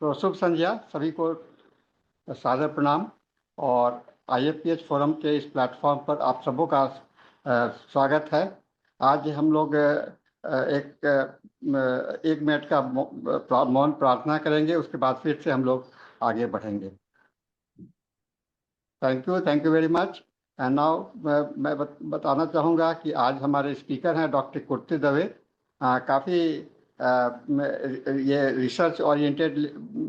तो शुभ संध्या सभी को, सादर प्रणाम। और आईएफपीएच फोरम के इस प्लेटफॉर्म पर आप सबों का स्वागत है। आज हम लोग एक मिनट का मौन प्रार्थना करेंगे, उसके बाद फिर से हम लोग आगे बढ़ेंगे। Thank you very much. And now मैं बताना चाहूँगा कि आज हमारे स्पीकर हैं डॉक्टर कुर्ती दवे। काफ़ी ये रिसर्च ओरिएंटेड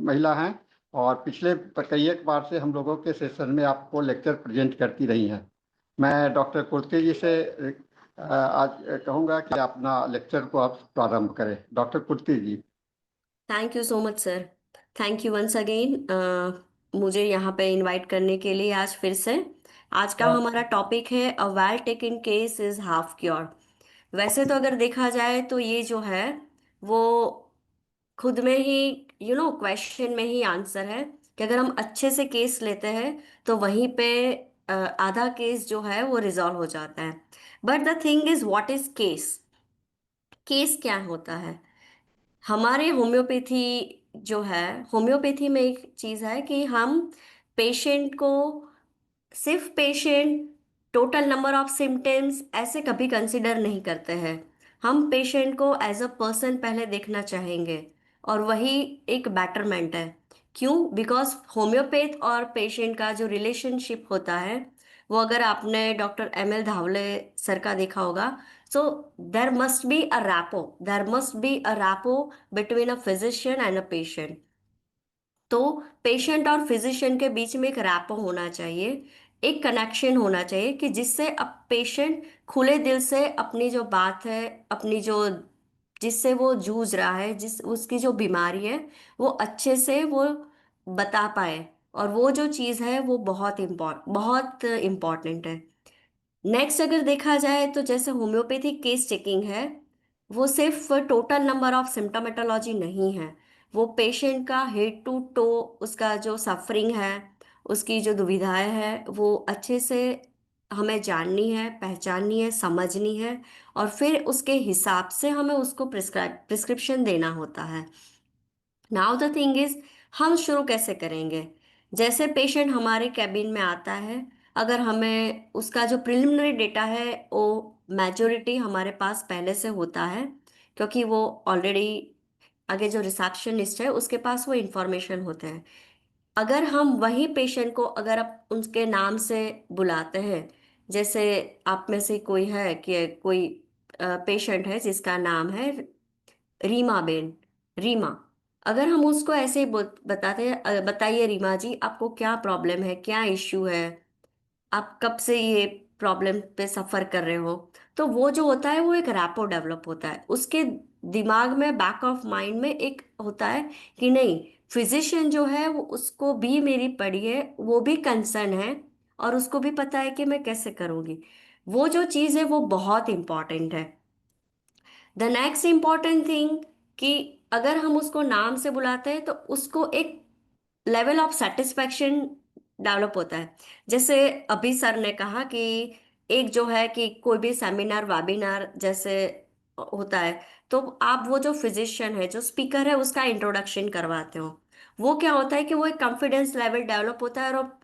महिला हैं और पिछले कई एक बार से हम लोगों के सेशन में आपको लेक्चर प्रेजेंट करती रही हैं। मैं डॉक्टर कुर्ती जी से आज कहूँगा कि अपना लेक्चर को आप प्रारंभ करें। Doctor Kurti ji. Thank you so much sir. Thank you once again मुझे यहाँ पे इनवाइट करने के लिए आज फिर से। आज का हमारा टॉपिक है अ well taken case is half cure. वैसे तो अगर देखा जाए तो ये जो है वो खुद में ही क्वेश्चन में ही आंसर है कि अगर हम अच्छे से केस लेते हैं तो वहीं पे आधा केस जो है वो रिजॉल्व हो जाता है। But the thing is what is case. Case क्या होता है? हमारे होम्योपैथी जो है, होम्योपैथी में एक चीज है कि हम पेशेंट को सिर्फ patient, total number of symptoms ऐसे कभी कंसिडर नहीं करते हैं। हम पेशेंट को एज अ पर्सन पहले देखना चाहेंगे और वही एक बेटरमेंट है। क्यों? बिकॉज होम्योपैथ और पेशेंट का जो रिलेशनशिप होता है वो अगर आपने doctor M L Dhawale sir का देखा होगा, so there must be a rapport between a physician and a patient. तो पेशेंट और फिजिशियन के बीच में एक रैपो होना चाहिए, एक कनेक्शन होना चाहिए कि जिससे अब पेशेंट खुले दिल से अपनी जो बात है, अपनी जो जिससे वो जूझ रहा है, जिस उसकी जो बीमारी है वो अच्छे से वो बता पाए। और वो जो चीज़ है वो बहुत इम्पॉर्टेंट है। नेक्स्ट अगर देखा जाए तो जैसे होम्योपैथिक केस चेकिंग है, वो सिर्फ टोटल नंबर ऑफ सिम्टोमेटोलॉजी नहीं है। वो पेशेंट का हेड टू टो, उसका जो सफरिंग है, उसकी जो दुविधाएं है वो अच्छे से हमें जाननी है, पहचाननी है, समझनी है। और फिर उसके हिसाब से हमें उसको प्रिस्क्रिप्शन देना होता है। नाउ द थिंग इज, हम शुरू कैसे करेंगे? जैसे पेशेंट हमारे कैबिन में आता है, अगर हमें उसका जो प्रिलिमिनरी डेटा है वो मेजोरिटी हमारे पास पहले से होता है, क्योंकि वो ऑलरेडी आगे जो रिसेप्शनिस्ट है उसके पास वो इंफॉर्मेशन होते हैं। अगर हम वही पेशेंट को अगर आप उनके नाम से बुलाते हैं, जैसे आप में से कोई है कि कोई पेशेंट है जिसका नाम है रीमा बेन, रीमा। अगर हम उसको ऐसे ही बताते हैं, बताइए रीमा जी आपको क्या प्रॉब्लम है, क्या इश्यू है, आप कब से ये प्रॉब्लम पे सफर कर रहे हो, तो वो जो होता है वो एक रैपो डेवलप होता है उसके दिमाग में, बैक ऑफ माइंड में एक होता है कि नहीं, फिजिशियन जो है वो उसको भी मेरी पड़ी है, वो भी कंसर्न है और उसको भी पता है कि मैं कैसे करूँगी। वो जो चीज़ है वो बहुत इंपॉर्टेंट है। द नेक्स्ट इम्पॉर्टेंट थिंग कि अगर हम उसको नाम से बुलाते हैं तो उसको एक लेवल ऑफ सेटिस्फैक्शन डेवलप होता है। जैसे अभी सर ने कहा कि एक जो है कि कोई भी सेमिनार वेबिनार जैसे होता है, तो आप वो जो फिजिशियन है, जो स्पीकर है, उसका इंट्रोडक्शन करवाते हो। वो क्या होता है कि वो एक कॉन्फिडेंस लेवल डेवलप होता है और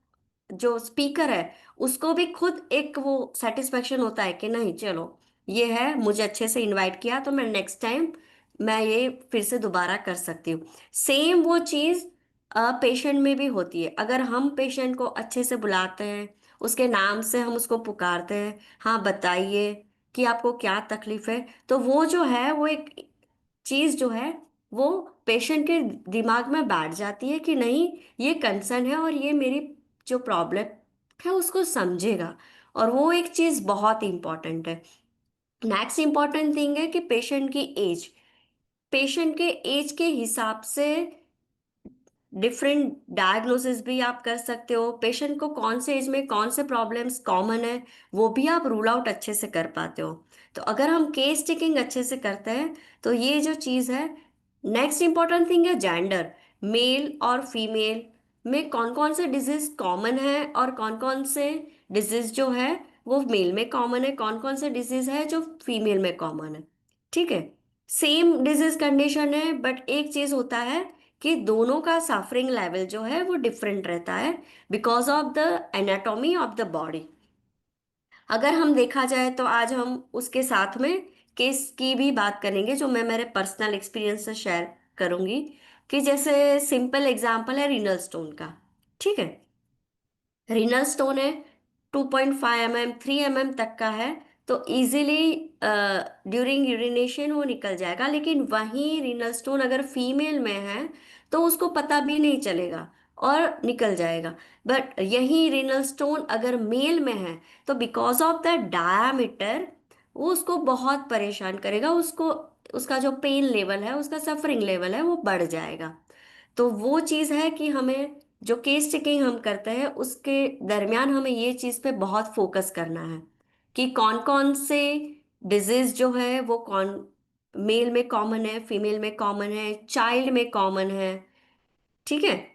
जो स्पीकर है उसको भी खुद एक वो सेटिस्फेक्शन होता है कि नहीं चलो, ये है, मुझे अच्छे से इनवाइट किया तो मैं नेक्स्ट टाइम मैं ये फिर से दोबारा कर सकती हूँ। सेम वो चीज़ पेशेंट में भी होती है। अगर हम पेशेंट को अच्छे से बुलाते हैं, उसके नाम से हम उसको पुकारते हैं, हाँ बताइए कि आपको क्या तकलीफ है, तो वो जो है वो एक चीज जो है वो पेशेंट के दिमाग में बैठ जाती है कि नहीं, ये कंसर्न है और ये मेरी जो प्रॉब्लम है उसको समझेगा। और वो एक चीज बहुत इंपॉर्टेंट है। नेक्स्ट इंपॉर्टेंट थिंग है कि पेशेंट की एज, पेशेंट के एज के हिसाब से डिफरेंट डायग्नोसिस भी आप कर सकते हो। पेशेंट को कौन से एज में कौन से प्रॉब्लम्स कॉमन है वो भी आप रूल आउट अच्छे से कर पाते हो। तो अगर हम केस टेकिंग अच्छे से करते हैं तो ये जो चीज़ है। नेक्स्ट इंपॉर्टेंट थिंग है जेंडर, मेल और फीमेल में कौन कौन से डिजीज कॉमन है और कौन कौन से डिजीज जो है वो मेल में कॉमन है, कौन कौन से डिजीज है जो फीमेल में कॉमन है। ठीक है, सेम डिजीज कंडीशन है बट एक चीज होता है कि दोनों का सफरिंग लेवल जो है वो डिफरेंट रहता है because of the anatomy of the body. अगर हम देखा जाए तो आज हम उसके साथ में केस की भी बात करेंगे जो मैं मेरे पर्सनल एक्सपीरियंस से शेयर करूंगी, कि जैसे सिंपल एग्जांपल है रीनल स्टोन का। ठीक है, रीनल स्टोन है 2.5 mm 3 mm तक का है, तो इजीली ड्यूरिंग यूरिनेशन वो निकल जाएगा। लेकिन वहीं रीनल स्टोन अगर फीमेल में है तो उसको पता भी नहीं चलेगा और निकल जाएगा। बट यही रीनल स्टोन अगर मेल में है तो बिकॉज ऑफ द डायामीटर वो उसको बहुत परेशान करेगा, उसको उसका जो पेन लेवल है, उसका सफरिंग लेवल है वो बढ़ जाएगा। तो वो चीज़ है कि हमें जो केस चेकिंग हम करते हैं उसके दरमियान हमें ये चीज़ पे बहुत फोकस करना है कि कौन कौन से डिजीज जो है वो कौन मेल में कॉमन है, फीमेल में कॉमन है, चाइल्ड में कॉमन है। ठीक है,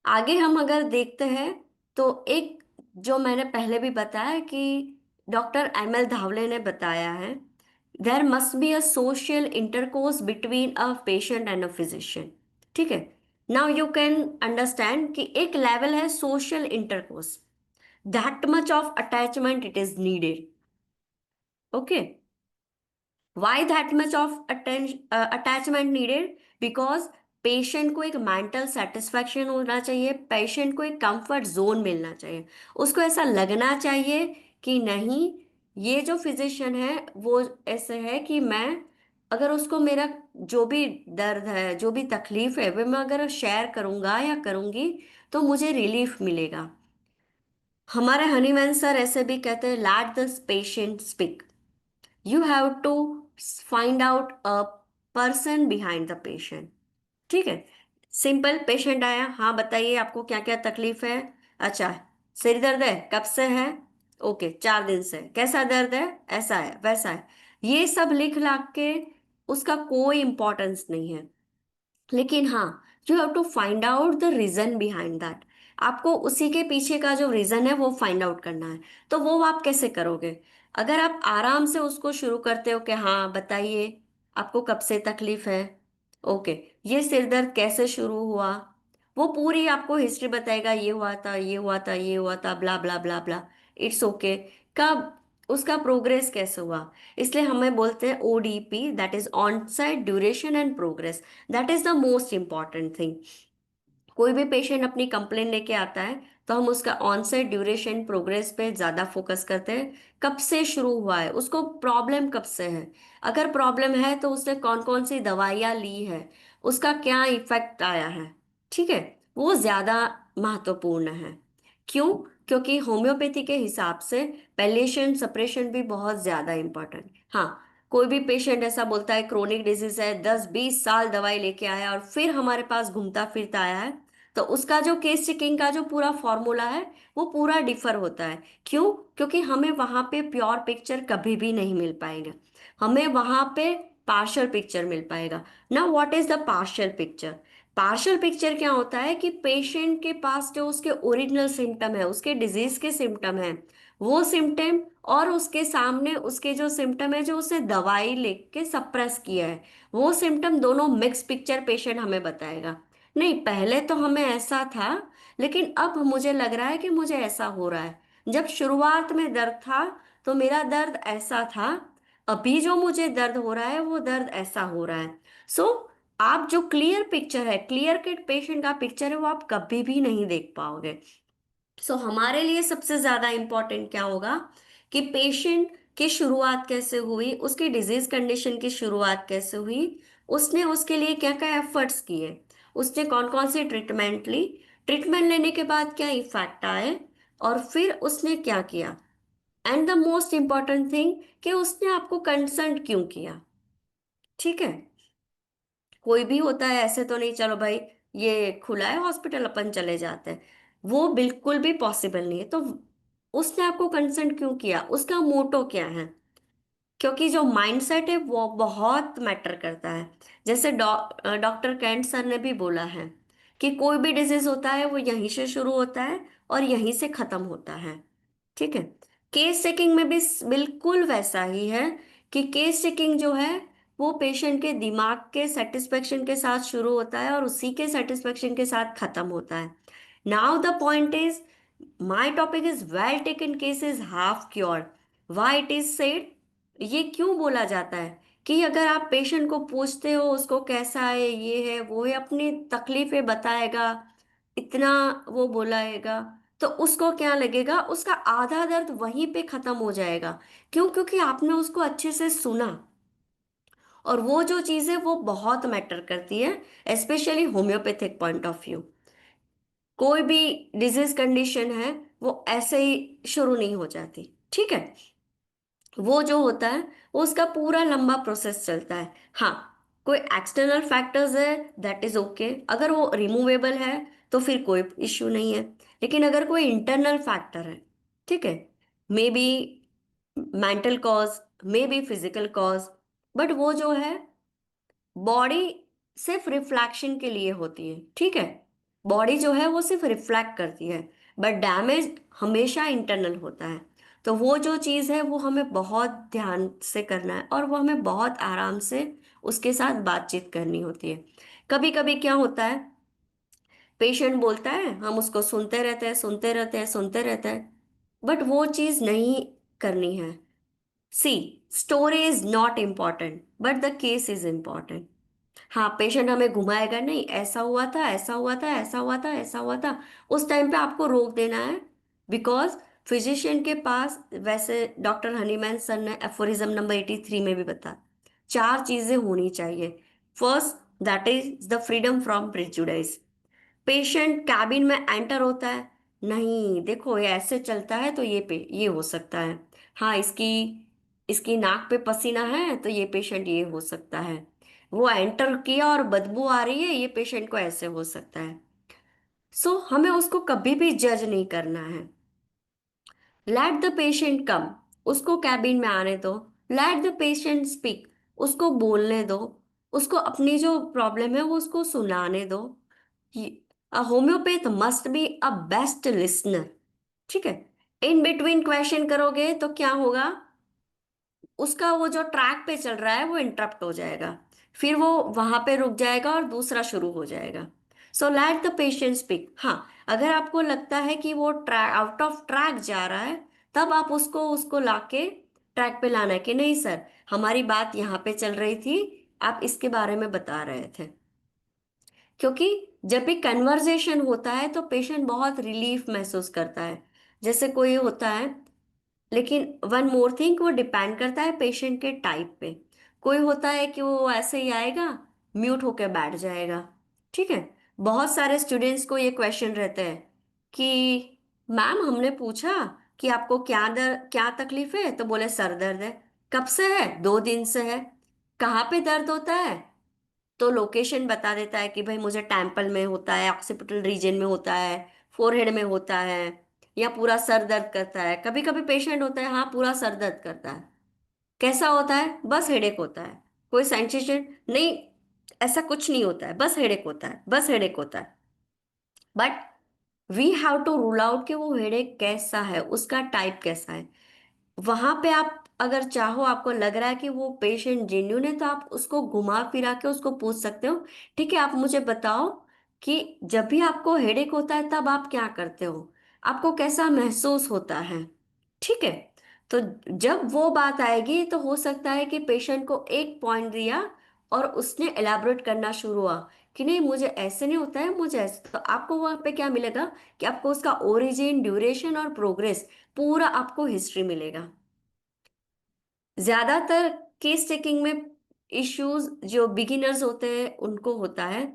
आगे हम अगर देखते हैं तो एक जो मैंने पहले भी बताया कि डॉक्टर एम एल धावले ने बताया है, देर must be a social intercourse between a patient and a physician. ठीक है, नाउ यू कैन अंडरस्टैंड कि एक लेवल है social intercourse, that much of attachment it is needed. Okay, why that much of attachment needed? Because patient को एक mental satisfaction होना चाहिए, patient को एक कंफर्ट जोन मिलना चाहिए, उसको ऐसा लगना चाहिए कि नहीं, ये जो फिजिशियन है वो ऐसे है कि मैं अगर उसको मेरा जो भी दर्द है, जो भी तकलीफ है, वो मैं अगर शेयर करूंगा या करूंगी तो मुझे रिलीफ मिलेगा। हमारे हनीमैन सर ऐसे भी कहते हैं, let the patient speak, you have to find out a person behind the patient. ठीक है, सिंपल पेशेंट आया, हाँ बताइए आपको क्या क्या तकलीफ है। अच्छा, सिर दर्द है, कब से है? ओके, 4 दिन से। कैसा दर्द है? ऐसा है, वैसा है। ये सब लिख लाख के उसका कोई इंपॉर्टेंस नहीं है। लेकिन हाँ, you have to find out the reason behind that. आपको उसी के पीछे का जो रीजन है वो फाइंड आउट करना है। तो वो आप कैसे करोगे? अगर आप आराम से उसको शुरू करते हो कि हाँ बताइए आपको कब से तकलीफ है, ओके, ये सिर दर्द कैसे शुरू हुआ, वो पूरी आपको हिस्ट्री बताएगा, ये हुआ था, ये हुआ था, ये हुआ था, ब्ला ब्ला ब्ला ब्ला। इट्स ओके, कब उसका प्रोग्रेस कैसे हुआ। इसलिए हमें बोलते हैं ODP, that is on site duration and progress, that is the most important thing. कोई भी पेशेंट अपनी कंप्लेन लेके आता है तो हम उसका ऑनसेट ड्यूरेशन प्रोग्रेस पे ज़्यादा फोकस करते हैं। कब से शुरू हुआ है, उसको प्रॉब्लम कब से है, अगर प्रॉब्लम है तो उसने कौन कौन सी दवाइयाँ ली है, उसका क्या इफेक्ट आया है। ठीक है, वो ज़्यादा महत्वपूर्ण है। क्यों? क्योंकि होम्योपैथी के हिसाब से पैलिएशन सप्रेशन भी बहुत ज़्यादा इंपॉर्टेंट। हाँ, कोई भी पेशेंट ऐसा बोलता है क्रोनिक डिजीज है, 10-20 साल दवाई लेके आया और फिर हमारे पास घूमता फिरता आया है, तो उसका जो केस चेकिंग का जो पूरा फॉर्मूला है वो पूरा डिफर होता है। क्यों? क्योंकि हमें वहां पे प्योर पिक्चर कभी भी नहीं मिल पाएगा, हमें वहां पे पार्शियल पिक्चर मिल पाएगा ना। What is the partial picture? Partial picture क्या होता है कि पेशेंट के पास जो उसके ओरिजिनल सिम्टम है, उसके डिजीज के सिम्टम है, वो सिम्टम और उसके सामने उसके जो सिम्टम है जो उसने दवाई लेके सप्रेस किया है, वो सिम्टम दोनों मिक्स पिक्चर पेशेंट हमें बताएगा। नहीं, पहले तो हमें ऐसा था लेकिन अब मुझे लग रहा है कि मुझे ऐसा हो रहा है। जब शुरुआत में दर्द था तो मेरा दर्द ऐसा था, अभी जो मुझे दर्द हो रहा है वो दर्द ऐसा हो रहा है। सो आप जो क्लियर पिक्चर है, क्लियर कट पेशेंट का पिक्चर है, वो आप कभी भी नहीं देख पाओगे। सो हमारे लिए सबसे ज्यादा इंपॉर्टेंट क्या होगा कि पेशेंट की शुरुआत कैसे हुई, उसकी डिजीज कंडीशन की शुरुआत कैसे हुई, उसने उसके लिए क्या क्या एफर्ट्स किए, उसने कौन कौन सी ट्रीटमेंट ली, ट्रीटमेंट लेने के बाद क्या इफेक्ट आए, और फिर उसने क्या किया। And the most important thing कि उसने आपको कंसल्ट क्यों किया। ठीक है, कोई भी होता है ऐसे तो नहीं चलो भाई ये खुला है हॉस्पिटल अपन चले जाते हैं, वो बिल्कुल भी पॉसिबल नहीं है। तो उसने आपको कंसल्ट क्यों किया, उसका मोटो क्या है? क्योंकि जो माइंडसेट है वो बहुत मैटर करता है। जैसे डॉक्टर कैंट सर ने भी बोला है कि कोई भी डिजीज होता है वो यहीं से शुरू होता है और यहीं से खत्म होता है। ठीक है, केस चेकिंग में भी बिल्कुल वैसा ही है कि केस चेकिंग जो है वो पेशेंट के दिमाग के सेटिस्फेक्शन के साथ शुरू होता है और उसी के सेटिस्फेक्शन के साथ खत्म होता है। Now the point is, my topic is well taken case is half cure. Why it is said, ये क्यों बोला जाता है कि अगर आप पेशेंट को पूछते हो उसको कैसा है, ये है वो है, अपनी तकलीफें बताएगा, इतना वो बोलाएगा, तो उसको क्या लगेगा, उसका आधा दर्द वहीं पे खत्म हो जाएगा। क्यों? क्योंकि आपने उसको अच्छे से सुना। और वो जो चीज़ है वो बहुत मैटर करती है, specially homeopathic point of view. कोई भी डिजीज कंडीशन है वो ऐसे ही शुरू नहीं हो जाती, ठीक है। वो जो होता है वो उसका पूरा लंबा प्रोसेस चलता है। हाँ, कोई एक्सटर्नल फैक्टर्स है, दैट इज ओके, अगर वो रिमूवेबल है तो फिर कोई इश्यू नहीं है। लेकिन अगर कोई इंटरनल फैक्टर है, ठीक है, may be mental cause, may be physical cause, but वो जो है बॉडी सिर्फ रिफ्लेक्शन के लिए होती है, ठीक है। बॉडी जो है वो सिर्फ रिफ्लेक्ट करती है, बट डैमेज हमेशा इंटरनल होता है। तो वो जो चीज़ है वो हमें बहुत ध्यान से करना है और वो हमें बहुत आराम से उसके साथ बातचीत करनी होती है। कभी कभी क्या होता है, पेशेंट बोलता है, हम उसको सुनते रहते हैं, सुनते रहते हैं, सुनते रहते हैं, बट वो चीज़ नहीं करनी है। See, story is not important but the case is important. हाँ, पेशेंट हमें घुमाएगा नहीं, ऐसा हुआ था, ऐसा हुआ था, ऐसा हुआ था, ऐसा हुआ था, उस टाइम पे आपको रोक देना है। बिकॉज फिजिशियन के पास, वैसे डॉक्टर हनीमैन सर ने एफोरिज्म नंबर 83 में भी बता, चार चीजें होनी चाहिए। First, that is the freedom from prejudice. Patient cabin में एंटर होता है, नहीं देखो ये ऐसे चलता है तो ये हो सकता है। हाँ, इसकी इसकी नाक पे पसीना है तो ये पेशेंट ये हो सकता है। वो एंटर किया और बदबू आ रही है, ये पेशेंट को ऐसे हो सकता है। सो हमें उसको कभी भी जज नहीं करना है। लेट द पेशेंट कम, उसको कैबिन में आने दो। लेट द पेशेंट स्पीक, उसको बोलने दो। उसको अपनी जो प्रॉब्लम है वो उसको सुनाने दो। A homeopath must be a best listener, ठीक है। इन बिटवीन क्वेश्चन करोगे तो क्या होगा, उसका वो जो ट्रैक पे चल रहा है वो इंटरप्ट हो जाएगा, फिर वो वहां पे रुक जाएगा और दूसरा शुरू हो जाएगा। So let the patient speak. हाँ, अगर आपको लगता है कि वो ट्रैक आउट ऑफ ट्रैक जा रहा है, तब आप उसको उसको लाके ट्रैक पे लाना है कि नहीं सर, हमारी बात यहाँ पे चल रही थी, आप इसके बारे में बता रहे थे। क्योंकि जब भी कन्वर्जेशन होता है तो पेशेंट बहुत रिलीफ महसूस करता है, जैसे कोई होता है। लेकिन वन मोर थिंग, वो डिपेंड करता है पेशेंट के टाइप पे। कोई होता है कि वो ऐसे ही आएगा, म्यूट होकर बैठ जाएगा, ठीक है। बहुत सारे स्टूडेंट्स को ये क्वेश्चन रहते हैं कि मैम हमने पूछा कि आपको क्या तकलीफ है, तो बोले सर दर्द है। कब से है? 2 दिन से है। कहाँ पे दर्द होता है? तो लोकेशन बता देता है कि भाई मुझे टेम्पल में होता है, ऑक्सीपिटल रीजन में होता है, फोरहेड में होता है, या पूरा सर दर्द करता है। कभी कभी पेशेंट होता है, हाँ पूरा सर दर्द करता है। कैसा होता है? बस हेडेक होता है, कोई सेंसेशन नहीं, ऐसा कुछ नहीं होता है, बस हेडेक होता है, बस हेडेक होता है। But we have to rule out कि वो हेडेक कैसा है, उसका टाइप कैसा है। वहां पे आप अगर चाहो, आपको लग रहा है कि वो पेशेंट जेन्यून है, तो आप उसको घुमा फिरा के उसको पूछ सकते हो, ठीक है आप मुझे बताओ कि जब भी आपको हेडेक होता है तब आप क्या करते हो, आपको कैसा महसूस होता है, ठीक है। तो जब वो बात आएगी तो हो सकता है कि पेशेंट को एक पॉइंट दिया और उसने एलैबोरेट करना शुरू हुआ कि नहीं मुझे ऐसे नहीं होता है, मुझे ऐसे, तो आपको वहां पे क्या मिलेगा कि आपको उसका ओरिजिन, ड्यूरेशन और प्रोग्रेस पूरा आपको हिस्ट्री मिलेगा। ज्यादातर केस टेकिंग में इश्यूज जो बिगिनर्स होते हैं उनको होता है,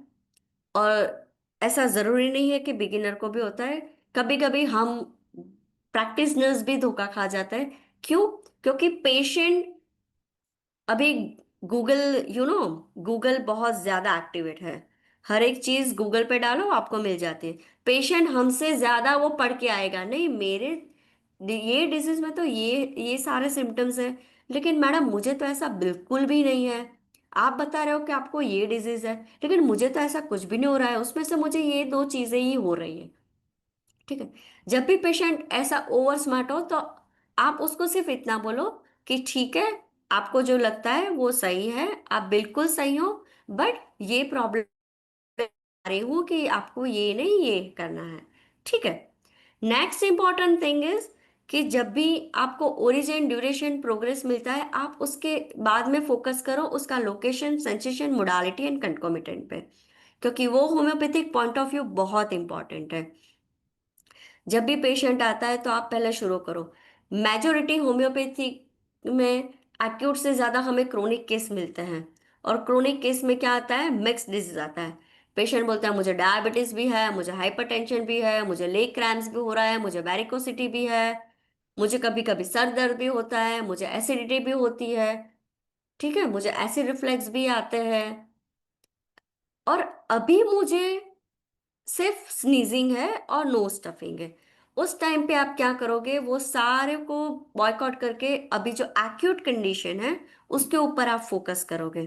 और ऐसा जरूरी नहीं है कि बिगिनर को भी होता है। कभी कभी हम प्रैक्टिशनर्स भी धोखा खा जाते हैं। क्यों? क्योंकि पेशेंट अभी गूगल, गूगल बहुत ज्यादा एक्टिवेट है। हर एक चीज गूगल पे डालो आपको मिल जाती है। पेशेंट हमसे ज्यादा वो पढ़ के आएगा, नहीं मेरे ये डिजीज में तो ये सारे सिम्टम्स हैं, लेकिन मैडम मुझे तो ऐसा बिल्कुल भी नहीं है। आप बता रहे हो कि आपको ये डिजीज है, लेकिन मुझे तो ऐसा कुछ भी नहीं हो रहा है, उसमें से मुझे ये दो चीजें ही हो रही है, ठीक है। जब भी पेशेंट ऐसा ओवर स्मार्ट हो तो आप उसको सिर्फ इतना बोलो कि ठीक है, आपको जो लगता है वो सही है, आप बिल्कुल सही हो, बट ये प्रॉब्लम रही हूँ कि आपको ये नहीं ये करना है। ठीक है। नेक्स्ट इंपॉर्टेंट थिंग इज कि जब भी आपको ओरिजिन ड्यूरेशन प्रोग्रेस मिलता है, आप उसके बाद में फोकस करो उसका लोकेशन, सेंसेशन, मोडालिटी एंड कंकोमिटेंट पे, क्योंकि वो होम्योपैथिक पॉइंट ऑफ व्यू बहुत इंपॉर्टेंट है। जब भी पेशेंट आता है तो आप पहले शुरू करो। मेजोरिटी होम्योपैथी में एक्यूट से ज़्यादा हमें क्रोनिक केस मिलते हैं, और क्रोनिक केस में क्या आता है, मिक्स डिजीज आता है। पेशेंट बोलता है मुझे डायबिटीज भी है, मुझे हाइपरटेंशन भी है, मुझे लेग क्रैम्प्स भी हो रहा है, मुझे वेरिकोसिटी भी है, मुझे कभी कभी सर दर्द भी होता है, मुझे एसिडिटी भी होती है, ठीक है, मुझे एसिड रिफ्लेक्स भी आते हैं, और अभी मुझे सिर्फ स्नीजिंग है और नो स्टफिंग है। उस टाइम पे आप क्या करोगे, वो सारे को बॉयकॉट करके अभी जो एक्यूट कंडीशन है उसके ऊपर आप फोकस करोगे।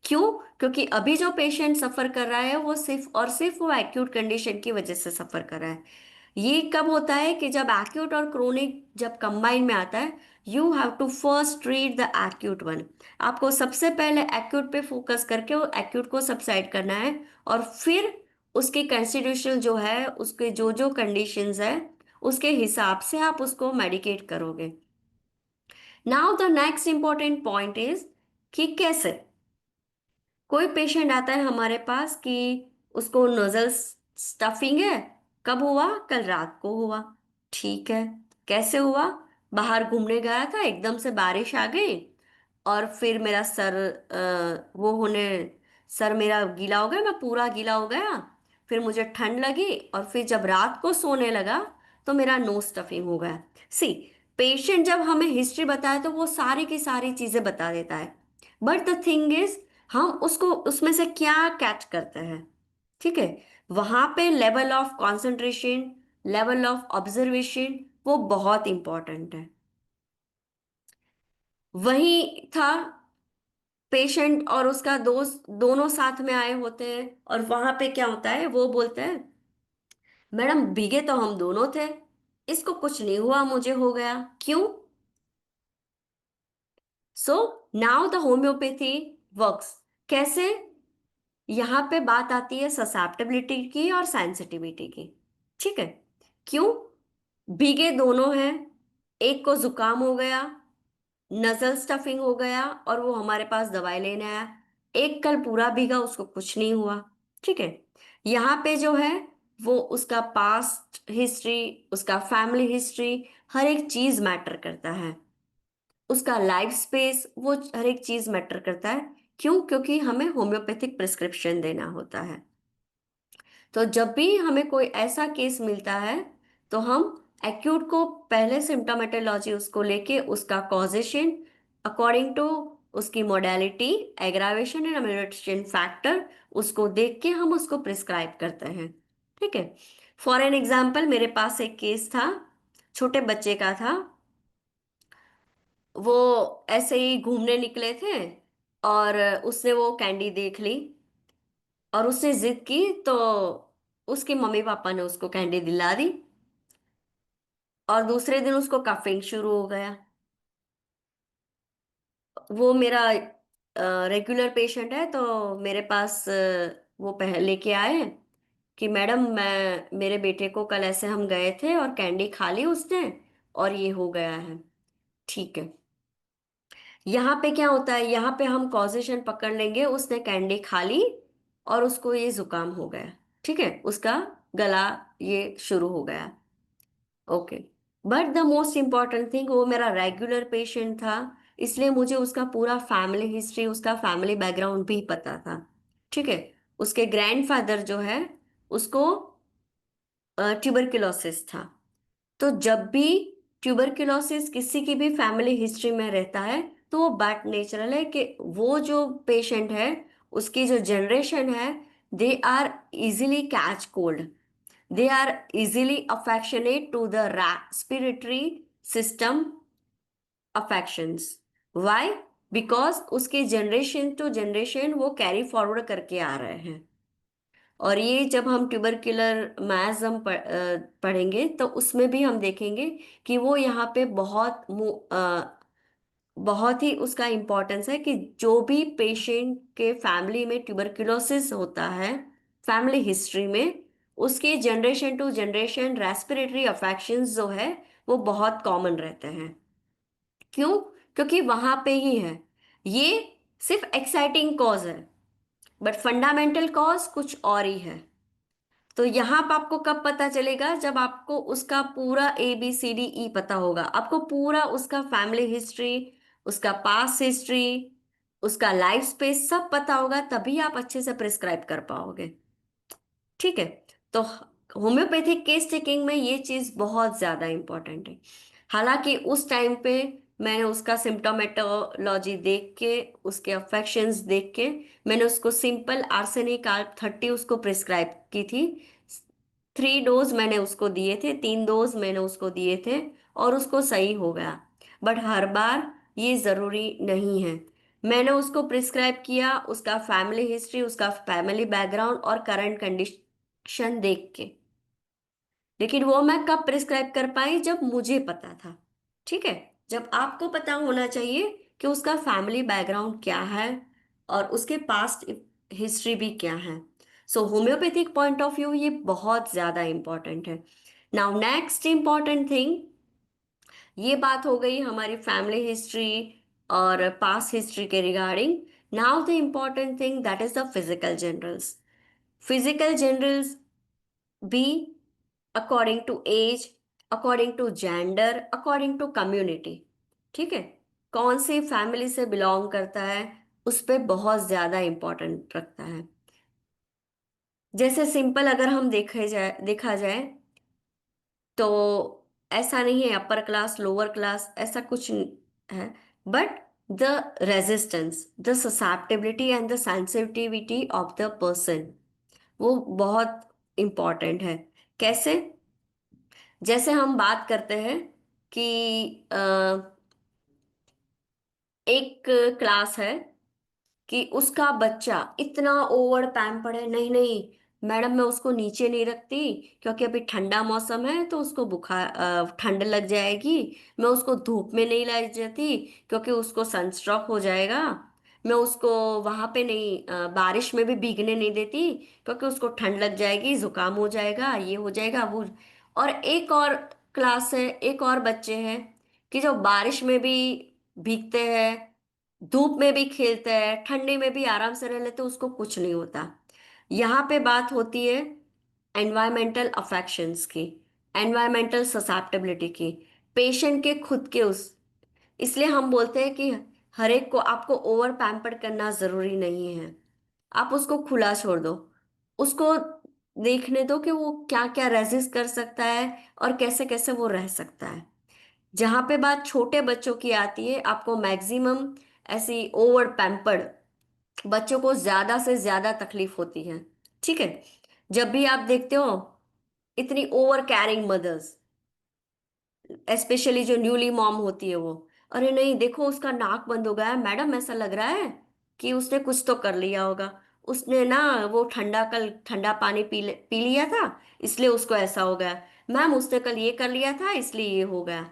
क्यों? क्योंकि अभी जो पेशेंट सफर कर रहा है वो सिर्फ और सिर्फ वो एक्यूट कंडीशन की वजह से सफर कर रहा है। ये कब होता है कि जब एक्यूट और क्रोनिक जब कंबाइन में आता है, you have to first treat the acute one. आपको सबसे पहले एक्यूट पे फोकस करके वो एक्यूट को सबसाइड करना है, और फिर उसके कॉन्स्टिट्यूशनल जो है, उसके जो जो कंडीशंस है उसके हिसाब से आप उसको मेडिकेट करोगे। Now the next important point is कि कैसे कोई पेशेंट आता है हमारे पास कि उसको नोजल स्टफिंग है। कब हुआ? कल रात को हुआ। ठीक है। कैसे हुआ? बाहर घूमने गया था, एकदम से बारिश आ गई, और फिर मेरा सर वो होने सर मेरा गीला हो गया, मैं पूरा गीला हो गया। फिर मुझे ठंड लगी, और फिर जब रात को सोने लगा तो मेरा नोज स्टफिंग हो गया। सी, पेशेंट जब हमें हिस्ट्री बताए तो वो सारी की सारी चीजें बता देता है, बट द थिंग इज हम उसको उसमें से क्या कैच करते हैं। ठीक है। वहां पे level of concentration, level of observation, वो बहुत इंपॉर्टेंट है। वही था, पेशेंट और उसका दोस्त दोनों साथ में आए होते हैं, और वहां पे क्या होता है, वो बोलते हैं मैडम भीगे तो हम दोनों थे, इसको कुछ नहीं हुआ, मुझे हो गया। क्यों? So now the homeopathy works कैसे? यहाँ पे बात आती है ससेप्टेबिलिटी की और सेंसिटिविटी की। ठीक है। क्यों? भीगे दोनों हैं, एक को जुकाम हो गया, नजल स्टफिंग हो गया, और वो हमारे पास दवाई लेने आया। एक कल पूरा भीगा, उसको कुछ नहीं हुआ। ठीक है। यहाँ पे जो है वो उसका पास्ट हिस्ट्री, उसका फैमिली हिस्ट्री, हर एक चीज मैटर करता है। उसका लाइफ स्पेस, वो हर एक चीज मैटर करता है। क्यों? क्योंकि हमें होम्योपैथिक प्रिस्क्रिप्शन देना होता है। तो जब भी हमें कोई ऐसा केस मिलता है तो हम एक्यूट को पहले सिम्टोमेटोलॉजी उसको लेके उसका कॉजेशन अकॉर्डिंग टू उसकी मोडालिटी, एग्रावेशन एंड अमेलियोरेशन फैक्टर, उसको देख के हम उसको प्रिस्क्राइब करते हैं। ठीक है। फॉर एन एग्जाम्पल, मेरे पास एक केस था, छोटे बच्चे का था। वो ऐसे ही घूमने निकले थे, और उसने वो कैंडी देख ली, और उसने जिद की, तो उसके मम्मी पापा ने उसको कैंडी दिला दी, और दूसरे दिन उसको कफिंग शुरू हो गया। वो मेरा रेगुलर पेशेंट है, तो मेरे पास वो पहले लेके आए कि मैडम मैं मेरे बेटे को कल ऐसे हम गए थे और कैंडी खा ली उसने, और ये हो गया है। ठीक है। यहाँ पे क्या होता है, यहाँ पे हम कॉजेशन पकड़ लेंगे, उसने कैंडी खा ली और उसको ये जुकाम हो गया। ठीक है, उसका गला ये शुरू हो गया। Okay. But the most important thing, वो मेरा रेगुलर पेशेंट था, इसलिए मुझे उसका पूरा फैमिली हिस्ट्री, उसका फैमिली बैकग्राउंड भी पता था। ठीक है। उसके ग्रैंडफादर जो है उसको ट्यूबरकुलोसिस था। तो जब भी ट्यूबरकुलोसिस किसी की भी फैमिली हिस्ट्री में रहता है तो वो बात नेचुरल है कि वो जो पेशेंट है उसकी जो जनरेशन है, they are easily catch cold, they are easily affectionate to the respiratory system affections. Why? Because उसके जनरेशन टू जनरेशन वो कैरी फॉरवर्ड करके आ रहे हैं। और ये जब हम ट्यूबरकुलर मैज पढ़ेंगे तो उसमें भी हम देखेंगे कि वो यहाँ पे बहुत बहुत ही उसका इम्पोर्टेंस है कि जो भी पेशेंट के फैमिली में ट्यूबरकुलोसिस होता है, फैमिली हिस्ट्री में, उसके generation to generation respiratory affections जो है वो बहुत कॉमन रहते हैं। क्यों? क्योंकि वहां पे ही है। ये सिर्फ एक्साइटिंग कॉज है, बट फंडामेंटल कॉज कुछ और ही है। तो यहाँ पर आपको कब पता चलेगा? जब आपको उसका पूरा ABCDE पता होगा, आपको पूरा उसका फैमिली हिस्ट्री, उसका पास्ट हिस्ट्री, उसका लाइफ स्पेस सब पता होगा, तभी आप अच्छे से प्रिस्क्राइब कर पाओगे। ठीक है। तो होम्योपैथिक केस टेकिंग में ये चीज बहुत ज्यादा इंपॉर्टेंट है। हालांकि उस टाइम पे मैंने उसका सिम्टोमेटोलॉजी देख के, उसके अफेक्शंस देख के, मैंने उसको सिंपल आर्सेनिक आल्प 30 उसको प्रिस्क्राइब की थी। 3 डोज मैंने उसको दिए थे, 3 डोज मैंने उसको दिए थे, और उसको सही हो गया। बट हर बार ये जरूरी नहीं है। मैंने उसको प्रिस्क्राइब किया उसका फैमिली हिस्ट्री, उसका फैमिली बैकग्राउंड और करंट कंडीशन देख के। लेकिन वो मैं कब प्रिस्क्राइब कर पाई? जब मुझे पता था। ठीक है। जब आपको पता होना चाहिए कि उसका फैमिली बैकग्राउंड क्या है और उसके पास्ट हिस्ट्री भी क्या है। सो होम्योपैथिक पॉइंट ऑफ व्यू ये बहुत ज्यादा इंपॉर्टेंट है। नाउ नेक्स्ट इंपॉर्टेंट थिंग, ये बात हो गई हमारी फैमिली हिस्ट्री और पास्ट हिस्ट्री के regarding. Now the important thing that is the physical generals. Physical generals भी according to age, according to gender, according to community. ठीक है। कौन सी फैमिली से बिलोंग करता है, उस पे बहुत ज्यादा इंपॉर्टेंट रखता है। जैसे सिंपल अगर हम देखा जाए तो ऐसा नहीं है अपर क्लास लोअर क्लास, ऐसा कुछ है। But the resistance, the susceptibility and the sensitivity of the person, वो बहुत इंपॉर्टेंट है। कैसे? जैसे हम बात करते हैं कि अ, एक क्लास है कि उसका बच्चा इतना ओवर पैम्पर्ड है, नहीं नहीं मैडम मैं उसको नीचे नहीं रखती, क्योंकि अभी ठंडा मौसम है तो उसको बुखार ठंड लग जाएगी। मैं उसको धूप में नहीं लाई जाती क्योंकि उसको सनस्ट्रोक हो जाएगा। मैं उसको वहां पे नहीं बारिश में भी भीगने नहीं देती क्योंकि उसको ठंड लग जाएगी, जुकाम हो जाएगा, ये हो जाएगा वो। और एक और क्लास है, एक और बच्चे हैं कि जो बारिश में भी भीगते हैं, धूप में भी खेलते हैं, ठंडी में भी आराम से रह लेते, उसको कुछ नहीं होता। यहाँ पे बात होती है एनवायरमेंटल अफेक्शंस की, एनवायरमेंटल ससेप्टेबिलिटी की, पेशेंट के खुद के उस। इसलिए हम बोलते हैं कि हर एक को आपको ओवर पैम्पर करना जरूरी नहीं है। आप उसको खुला छोड़ दो, उसको देखने दो कि वो क्या क्या रेजिस्ट कर सकता है और कैसे कैसे वो रह सकता है। जहां पे बात छोटे बच्चों की आती है, आपको मैक्सिमम ऐसी ओवर पैम्पर्ड बच्चों को ज्यादा से ज्यादा तकलीफ होती है। ठीक है। जब भी आप देखते हो इतनी ओवर कैरिंग मदर्स, स्पेशली जो न्यूली मॉम होती है वो, अरे नहीं देखो उसका नाक बंद हो गया है मैडम, ऐसा लग रहा है कि उसने कुछ तो कर लिया होगा, उसने ना वो कल ठंडा पानी पी लिया था इसलिए उसको ऐसा हो गया। मैम उसने कल ये कर लिया था इसलिए ये हो गया।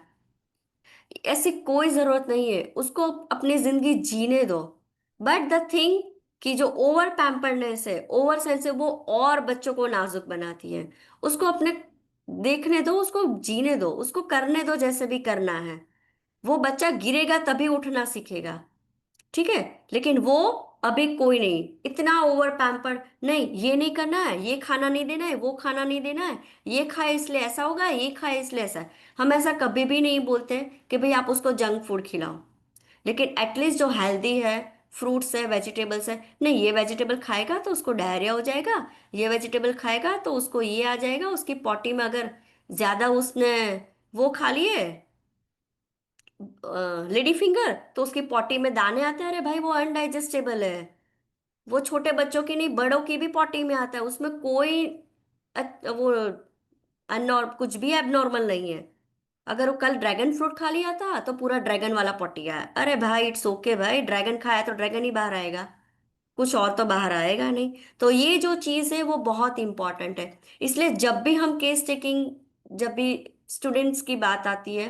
ऐसी कोई जरूरत नहीं है, उसको अपनी जिंदगी जीने दो। बट द थिंग कि जो ओवर पैम्पर्डनेस है, ओवर सेंस है, वो और बच्चों को नाजुक बनाती है। उसको अपने देखने दो, उसको जीने दो, उसको करने दो जैसे भी करना है। वो बच्चा गिरेगा तभी उठना सीखेगा। ठीक है। लेकिन वो अभी कोई नहीं इतना ओवर पैम्पर्ड, नहीं ये नहीं करना है, ये खाना नहीं देना है, वो खाना नहीं देना है, ये खाए इसलिए ऐसा होगा, ये खाए इसलिए ऐसा है। हम ऐसा कभी भी नहीं बोलते कि भाई आप उसको जंक फूड खिलाओ। लेकिन एटलीस्ट जो हेल्दी है, फ्रूट्स है, वेजिटेबल्स है, नहीं ये वेजिटेबल खाएगा तो उसको डायरिया हो जाएगा, ये वेजिटेबल खाएगा तो उसको ये आ जाएगा, उसकी पॉटी में अगर ज्यादा उसने वो खा लिए लेडी फिंगर तो उसकी पॉटी में दाने आते हैं। अरे भाई वो अनडाइजेस्टेबल है। वो छोटे बच्चों की नहीं बड़ों की भी पॉटी में आता है, उसमें कोई वो अननॉर कुछ भी एबनॉर्मल नहीं है। अगर वो कल ड्रैगन फ्रूट खा लिया था तो पूरा ड्रैगन वाला पॉटी आया। अरे भाई इट्स ओके भाई, ड्रैगन खाया तो ड्रैगन ही बाहर आएगा, कुछ और तो बाहर आएगा नहीं। तो ये जो चीज़ है वो बहुत इंपॉर्टेंट है। इसलिए जब भी हम केस टेकिंग, जब भी स्टूडेंट्स की बात आती है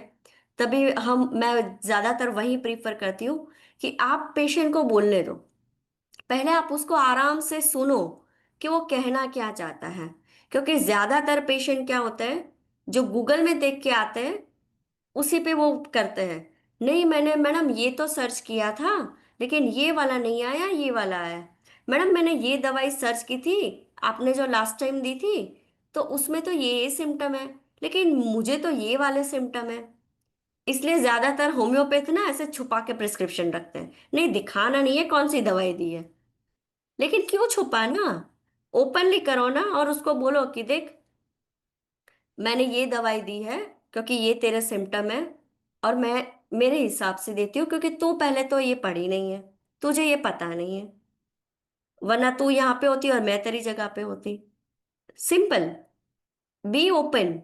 तभी मैं ज्यादातर वही प्रीफर करती हूँ कि आप पेशेंट को बोलने दो। पहले आप उसको आराम से सुनो कि वो कहना क्या चाहता है। क्योंकि ज्यादातर पेशेंट क्या होते हैं, जो गूगल में देख के आते हैं उसी पे वो करते हैं। नहीं, मैंने मैडम ये तो सर्च किया था, लेकिन ये वाला नहीं आया, ये वाला आया। मैडम मैंने ये दवाई सर्च की थी, आपने जो लास्ट टाइम दी थी, तो उसमें तो ये सिम्टम है, लेकिन मुझे तो ये वाले सिम्टम है। इसलिए ज्यादातर होम्योपैथ ना ऐसे छुपा के प्रिस्क्रिप्शन रखते हैं, नहीं दिखाना नहीं है कौन सी दवाई दी है। लेकिन क्यों छुपाना, ओपनली करो ना, और उसको बोलो कि देख, मैंने ये दवाई दी है क्योंकि ये तेरे सिम्टम है, और मैं मेरे हिसाब से देती हूँ क्योंकि तू पहले तो ये पढ़ी नहीं है, तुझे ये पता नहीं है, वरना तू यहाँ पे होती और मैं तेरी जगह पे होती। Simple, be open.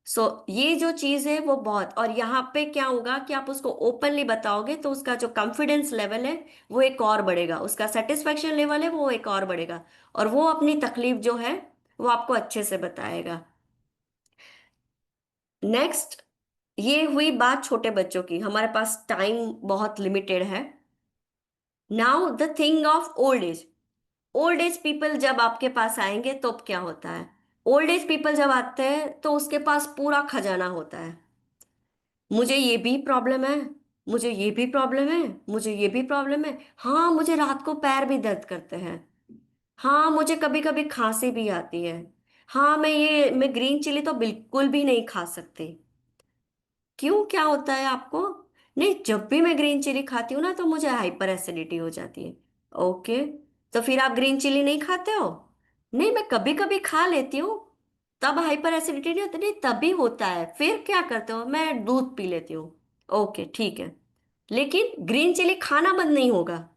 सो ये जो चीज है वो बहुत, और यहाँ पे क्या होगा कि आप उसको ओपनली बताओगे तो उसका जो कॉन्फिडेंस लेवल है वो एक और बढ़ेगा, उसका सेटिस्फेक्शन लेवल है वो एक और बढ़ेगा, और वो अपनी तकलीफ जो है वो आपको अच्छे से बताएगा। नेक्स्ट, ये हुई बात छोटे बच्चों की, हमारे पास टाइम बहुत लिमिटेड है। Now the thing of old age. Old age people जब आपके पास आएंगे तो क्या होता है, ओल्ड एज पीपल जब आते हैं तो उसके पास पूरा खजाना होता है। मुझे ये भी प्रॉब्लम है, मुझे ये भी प्रॉब्लम है, मुझे ये भी प्रॉब्लम है, हाँ मुझे रात को पैर भी दर्द करते हैं, हाँ मुझे कभी कभी खांसी भी आती है, हाँ मैं ग्रीन चिली तो बिल्कुल भी नहीं खा सकती। क्यों, क्या होता है आपको? नहीं, जब भी मैं ग्रीन चिली खाती हूँ ना तो मुझे हाइपर एसिडिटी हो जाती है। ओके, तो फिर आप ग्रीन चिली नहीं खाते हो? नहीं, मैं कभी कभी खा लेती हूँ, तब हाइपर एसिडिटी नहीं होती? नहीं, तभी होता है। फिर क्या करते हो? मैं दूध पी लेती हूँ। ओके ठीक है, लेकिन ग्रीन चिली खाना बंद नहीं होगा।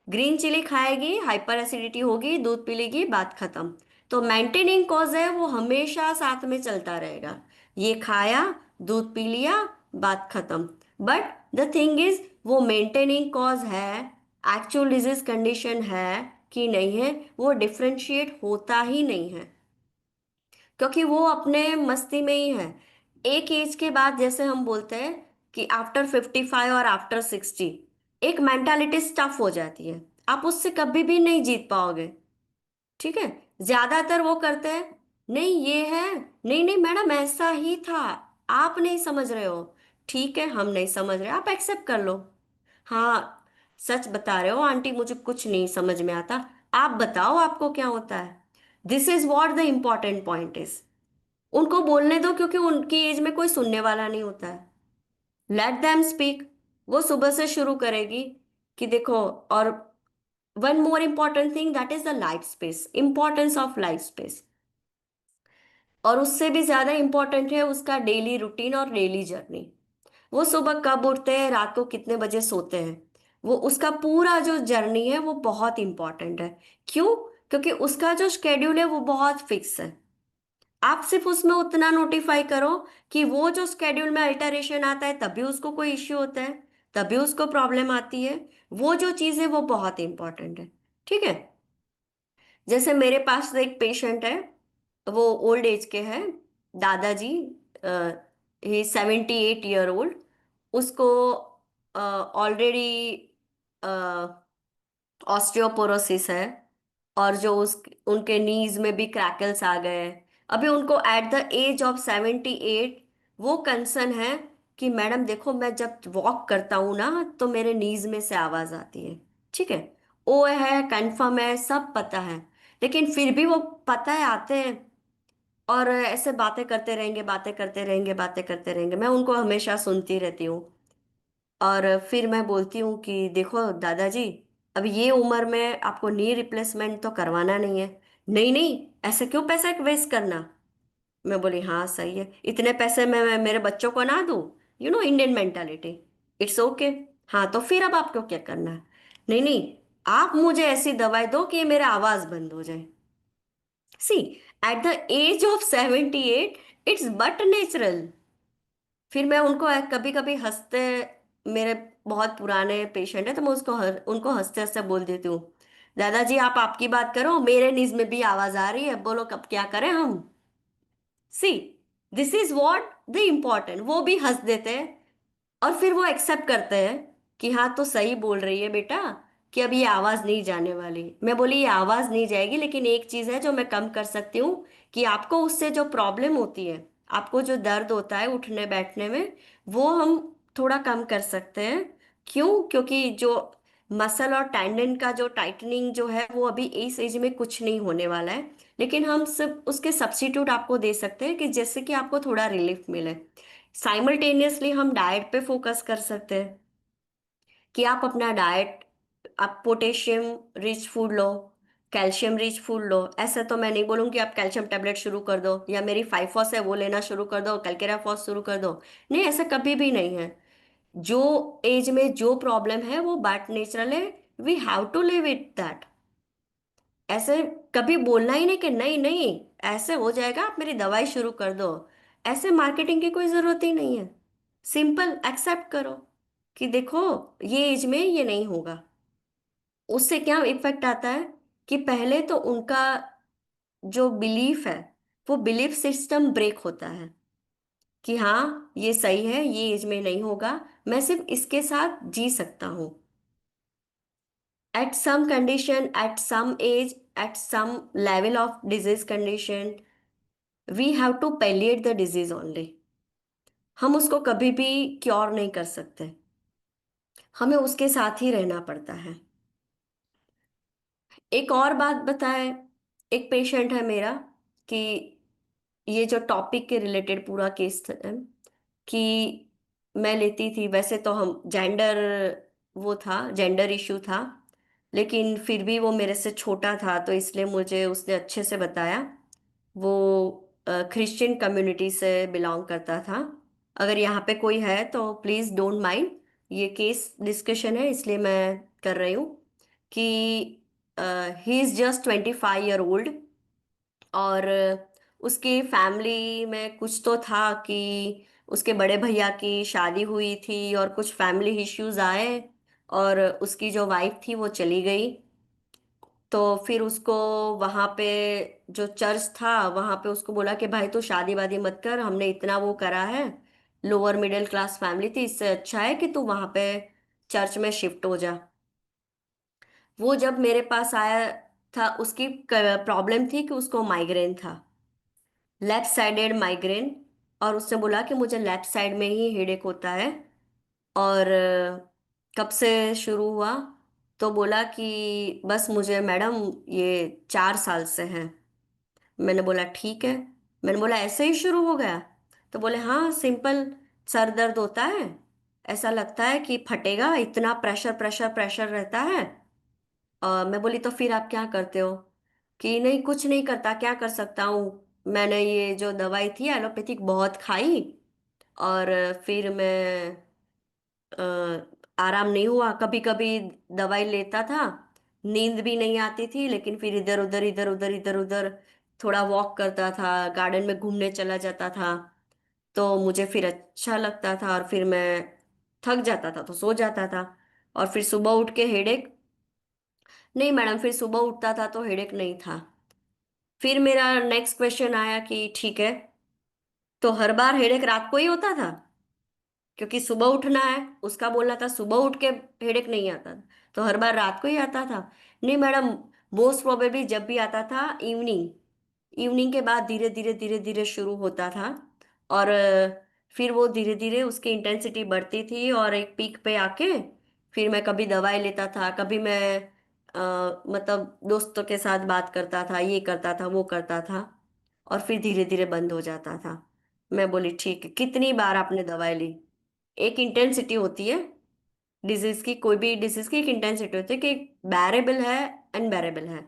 ग्रीन चिली खाएगी, हाइपर एसिडिटी होगी, दूध पी लेगी, बात खत्म। तो मेंटेनिंग कॉज है वो हमेशा साथ में चलता रहेगा। ये खाया, दूध पी लिया, बात खत्म। बट द थिंग इज, वो मेंटेनिंग कॉज है, एक्चुअल डिजीज कंडीशन है कि नहीं है, वो डिफरेंशिएट होता ही नहीं है, क्योंकि वो अपने मस्ती में ही है। एक एज के बाद, जैसे हम बोलते हैं कि आफ्टर 55 और आफ्टर 60, एक मेंटालिटी स्टफ हो जाती है, आप उससे कभी भी नहीं जीत पाओगे। ठीक है, ज्यादातर वो करते हैं, नहीं ये है, नहीं नहीं मैडम ऐसा ही था, आप नहीं समझ रहे हो। ठीक है, हम नहीं समझ रहे, आप एक्सेप्ट कर लो। हाँ, सच बता रहे हो आंटी, मुझे कुछ नहीं समझ में आता, आप बताओ आपको क्या होता है। This is what the important point is. उनको बोलने दो, क्योंकि उनकी एज में कोई सुनने वाला नहीं होता है। Let them speak. वो सुबह से शुरू करेगी कि देखो, और one more important thing, that is the life space, importance of life space. और उससे भी ज्यादा इंपॉर्टेंट है उसका डेली रूटीन और डेली जर्नी। वो सुबह कब उठते हैं, रात को कितने बजे सोते हैं, वो उसका पूरा जो जर्नी है वो बहुत इंपॉर्टेंट है। क्यों? क्योंकि उसका जो शेड्यूल है वो बहुत फिक्स है। आप सिर्फ उसमें उतना नोटिफाई करो कि वो जो स्केड्यूल में अल्टरेशन आता है तभी उसको कोई इश्यू होता है, तभी उसको प्रॉब्लम आती है। वो जो चीज़ है वो बहुत इंपॉर्टेंट है। ठीक है, जैसे मेरे पास एक पेशेंट है, वो ओल्ड एज के हैं, दादाजी, ही 78 ईयर ओल्ड। उसको ऑलरेडी ऑस्टियोपोरोसिस है, और जो उस उनके नीज में भी क्रैकल्स आ गए हैं। अभी उनको एट द एज ऑफ 78 वो कंसर्न है कि मैडम देखो, मैं जब वॉक करता हूँ ना तो मेरे नीज में से आवाज आती है। ठीक है, ओ है, कंफर्म है, सब पता है, लेकिन फिर भी वो, पता है, आते हैं और ऐसे बातें करते रहेंगे, बातें करते रहेंगे, बातें करते रहेंगे। मैं उनको हमेशा सुनती रहती हूँ, और फिर मैं बोलती हूँ कि देखो दादाजी, अब ये उम्र में आपको नी रिप्लेसमेंट तो करवाना नहीं है। नहीं नहीं, ऐसे क्यों पैसा वेस्ट करना। मैं बोली हाँ सही है, इतने पैसे मैं मेरे बच्चों को ना दूँ, इंडियन मेंटालिटी, इट्स ओके। हाँ तो फिर अब आपको क्या करना है? नहीं नहीं, आप मुझे ऐसी दवाई दो कि ये मेरा आवाज बंद हो जाए। See, at the age of 78 it's but natural. फिर मैं उनको कभी कभी हंसते, मेरे बहुत पुराने पेशेंट है तो मैं उनको हंसते हंसते बोल देती हूँ, दादाजी आप आपकी बात करो, मेरे नीज में भी आवाज आ रही है, बोलो कब क्या करें हम। See, this is what the important. वो भी हंस देते हैं, और फिर वो एक्सेप्ट करते हैं कि हाँ तो सही बोल रही है बेटा, कि अब ये आवाज नहीं जाने वाली। मैं बोली ये आवाज नहीं जाएगी, लेकिन एक चीज है जो मैं कम कर सकती हूँ, कि आपको उससे जो प्रॉब्लम होती है, आपको जो दर्द होता है उठने बैठने में, वो हम थोड़ा कम कर सकते हैं। क्यों? क्योंकि जो मसल और टेंडन का जो टाइटनिंग जो है वो अभी इस एज में कुछ नहीं होने वाला है, लेकिन हम सब उसके सब्स्टिट्यूट आपको दे सकते हैं कि जैसे कि आपको थोड़ा रिलीफ मिले। साइमल्टेनियसली हम डाइट पे फोकस कर सकते हैं, कि आप अपना डाइट, आप पोटेशियम रिच फूड लो, कैल्शियम रिच फूड लो। ऐसे तो मैं नहीं बोलूँगी आप कैल्शियम टेबलेट शुरू कर दो, या मेरी 5 फॉस है वो लेना शुरू कर दो, कैलकेरा फॉस शुरू कर दो। नहीं, ऐसा कभी भी नहीं है। जो एज में जो प्रॉब्लम है वो बात नेचुरल है, we have to live it that. ऐसे कभी बोलना ही नहीं कि नहीं नहीं ऐसे हो जाएगा, आप मेरी दवाई शुरू कर दो। ऐसे मार्केटिंग की कोई जरूरत ही नहीं है। सिंपल एक्सेप्ट करो कि देखो ये एज में ये नहीं होगा। उससे क्या इफेक्ट आता है कि पहले तो उनका जो बिलीफ है, वो बिलीफ सिस्टम ब्रेक होता है कि हाँ ये सही है, ये एज में नहीं होगा, मैं सिर्फ इसके साथ जी सकता हूँ। at some condition, at some age, at some level of disease condition, we have to palliate the disease only। हम उसको कभी भी क्योर नहीं कर सकते, हमें उसके साथ ही रहना पड़ता है। एक और बात बताए, एक पेशेंट है मेरा, कि ये जो टॉपिक के रिलेटेड पूरा केस था, कि मैं लेती थी, वैसे तो हम जेंडर, वो था जेंडर इशू था, लेकिन फिर भी वो मेरे से छोटा था तो इसलिए मुझे उसने अच्छे से बताया। वो क्रिश्चियन कम्युनिटी से बिलोंग करता था। अगर यहाँ पे कोई है तो प्लीज़ डोंट माइंड, ये केस डिस्कशन है इसलिए मैं कर रही हूँ। कि he is just 25 year old, और उसकी फैमिली में कुछ तो था कि उसके बड़े भैया की शादी हुई थी और कुछ फैमिली इश्यूज आए, और उसकी जो वाइफ थी वो चली गई। तो फिर उसको वहाँ पे जो चर्च था वहाँ पे उसको बोला कि भाई तू शादी वादी मत कर, हमने इतना वो करा है, लोअर मिडिल क्लास फैमिली थी, इससे अच्छा है कि तू वहाँ पे चर्च में शिफ्ट हो जा। वो जब मेरे पास आया था, उसकी प्रॉब्लम थी कि उसको माइग्रेन था, लेफ्ट साइडेड माइग्रेन। और उसने बोला कि मुझे लेफ्ट साइड में ही हेडेक होता है। और कब से शुरू हुआ? तो बोला कि बस मुझे मैडम ये 4 साल से है। मैंने बोला ठीक है। मैंने बोला ऐसे ही शुरू हो गया? तो बोले हाँ सिंपल, सर दर्द होता है, ऐसा लगता है कि फटेगा, इतना प्रेशर प्रेशर प्रेशर रहता है। मैं बोली तो फिर आप क्या करते हो? कि नहीं कुछ नहीं करता, क्या कर सकता हूँ, मैंने ये जो दवाई थी एलोपैथिक बहुत खाई, और फिर मैं आराम नहीं हुआ। कभी कभी दवाई लेता था, नींद भी नहीं आती थी, लेकिन फिर इधर उधर इधर उधर इधर उधर थोड़ा वॉक करता था, गार्डन में घूमने चला जाता था, तो मुझे फिर अच्छा लगता था, और फिर मैं थक जाता था तो सो जाता था। और फिर सुबह उठ के हेडेक, नहीं मैडम फिर सुबह उठता था तो हेडेक नहीं था। फिर मेरा नेक्स्ट क्वेश्चन आया कि ठीक है, तो हर बार हेडेक रात को ही होता था? क्योंकि सुबह उठना है, उसका बोलना था सुबह उठ के हेडेक नहीं आता था, तो हर बार रात को ही आता था? नहीं मैडम, मोस्ट प्रोबेबली जब भी आता था इवनिंग, इवनिंग के बाद धीरे धीरे धीरे धीरे शुरू होता था। और फिर वो धीरे धीरे उसकी इंटेंसिटी बढ़ती थी, और एक पीक पे आके फिर मैं कभी दवाई लेता था, कभी मैं मतलब दोस्तों के साथ बात करता था, ये करता था वो करता था, और फिर धीरे धीरे बंद हो जाता था। मैं बोली ठीक है, कितनी बार आपने दवाई ली? एक इंटेंसिटी होती है डिजीज की, कोई भी डिजीज की एक इंटेंसिटी होती है कि बैरेबल है, अनबेरेबल है।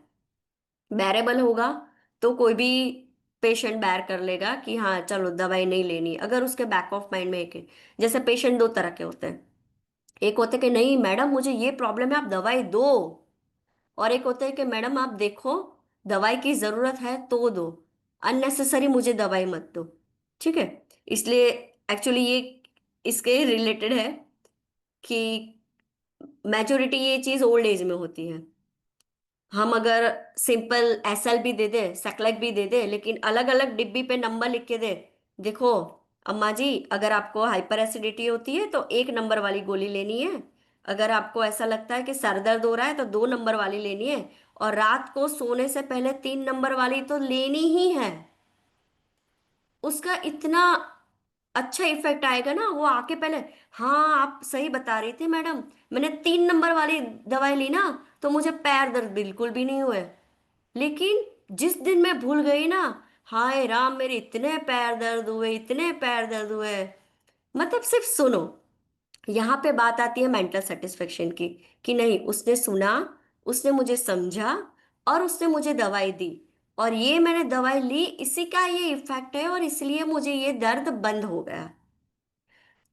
बैरेबल होगा तो कोई भी पेशेंट बैर कर लेगा कि हाँ चलो दवाई नहीं लेनी, अगर उसके बैक ऑफ माइंड में एक है। जैसे पेशेंट दो तरह के होते हैं, एक होते हैं कि नहीं मैडम मुझे ये प्रॉब्लम है आप दवाई दो, और एक होता है कि मैडम आप देखो दवाई की जरूरत है तो दो, अननेसेसरी मुझे दवाई मत दो। ठीक है? इसलिए एक्चुअली ये इसके रिलेटेड है कि मेजोरिटी ये चीज ओल्ड एज में होती है। हम अगर सिंपल एसएल भी दे दे, सेक्लेक भी दे दे, लेकिन अलग अलग डिब्बी पे नंबर लिख के दे, देखो अम्मा जी, अगर आपको हाइपर एसिडिटी होती है तो 1 नंबर वाली गोली लेनी है। अगर आपको ऐसा लगता है कि सर दर्द हो रहा है तो 2 नंबर वाली लेनी है। और रात को सोने से पहले 3 नंबर वाली तो लेनी ही है। उसका इतना अच्छा इफेक्ट आएगा ना, वो आके पहले। हाँ, आप सही बता रही थी मैडम, मैंने 3 नंबर वाली दवाई ली ना, तो मुझे पैर दर्द बिल्कुल भी नहीं हुए। लेकिन जिस दिन मैं भूल गई ना, हाय राम, मेरे इतने पैर दर्द हुए, इतने पैर दर्द हुए। मतलब सिर्फ सुनो, यहाँ पे बात आती है मेंटल सेटिस्फेक्शन की, कि नहीं, उसने सुना, उसने मुझे समझा, और उसने मुझे दवाई दी, और ये मैंने दवाई ली, इसी का ये इफेक्ट है, और इसलिए मुझे ये दर्द बंद हो गया।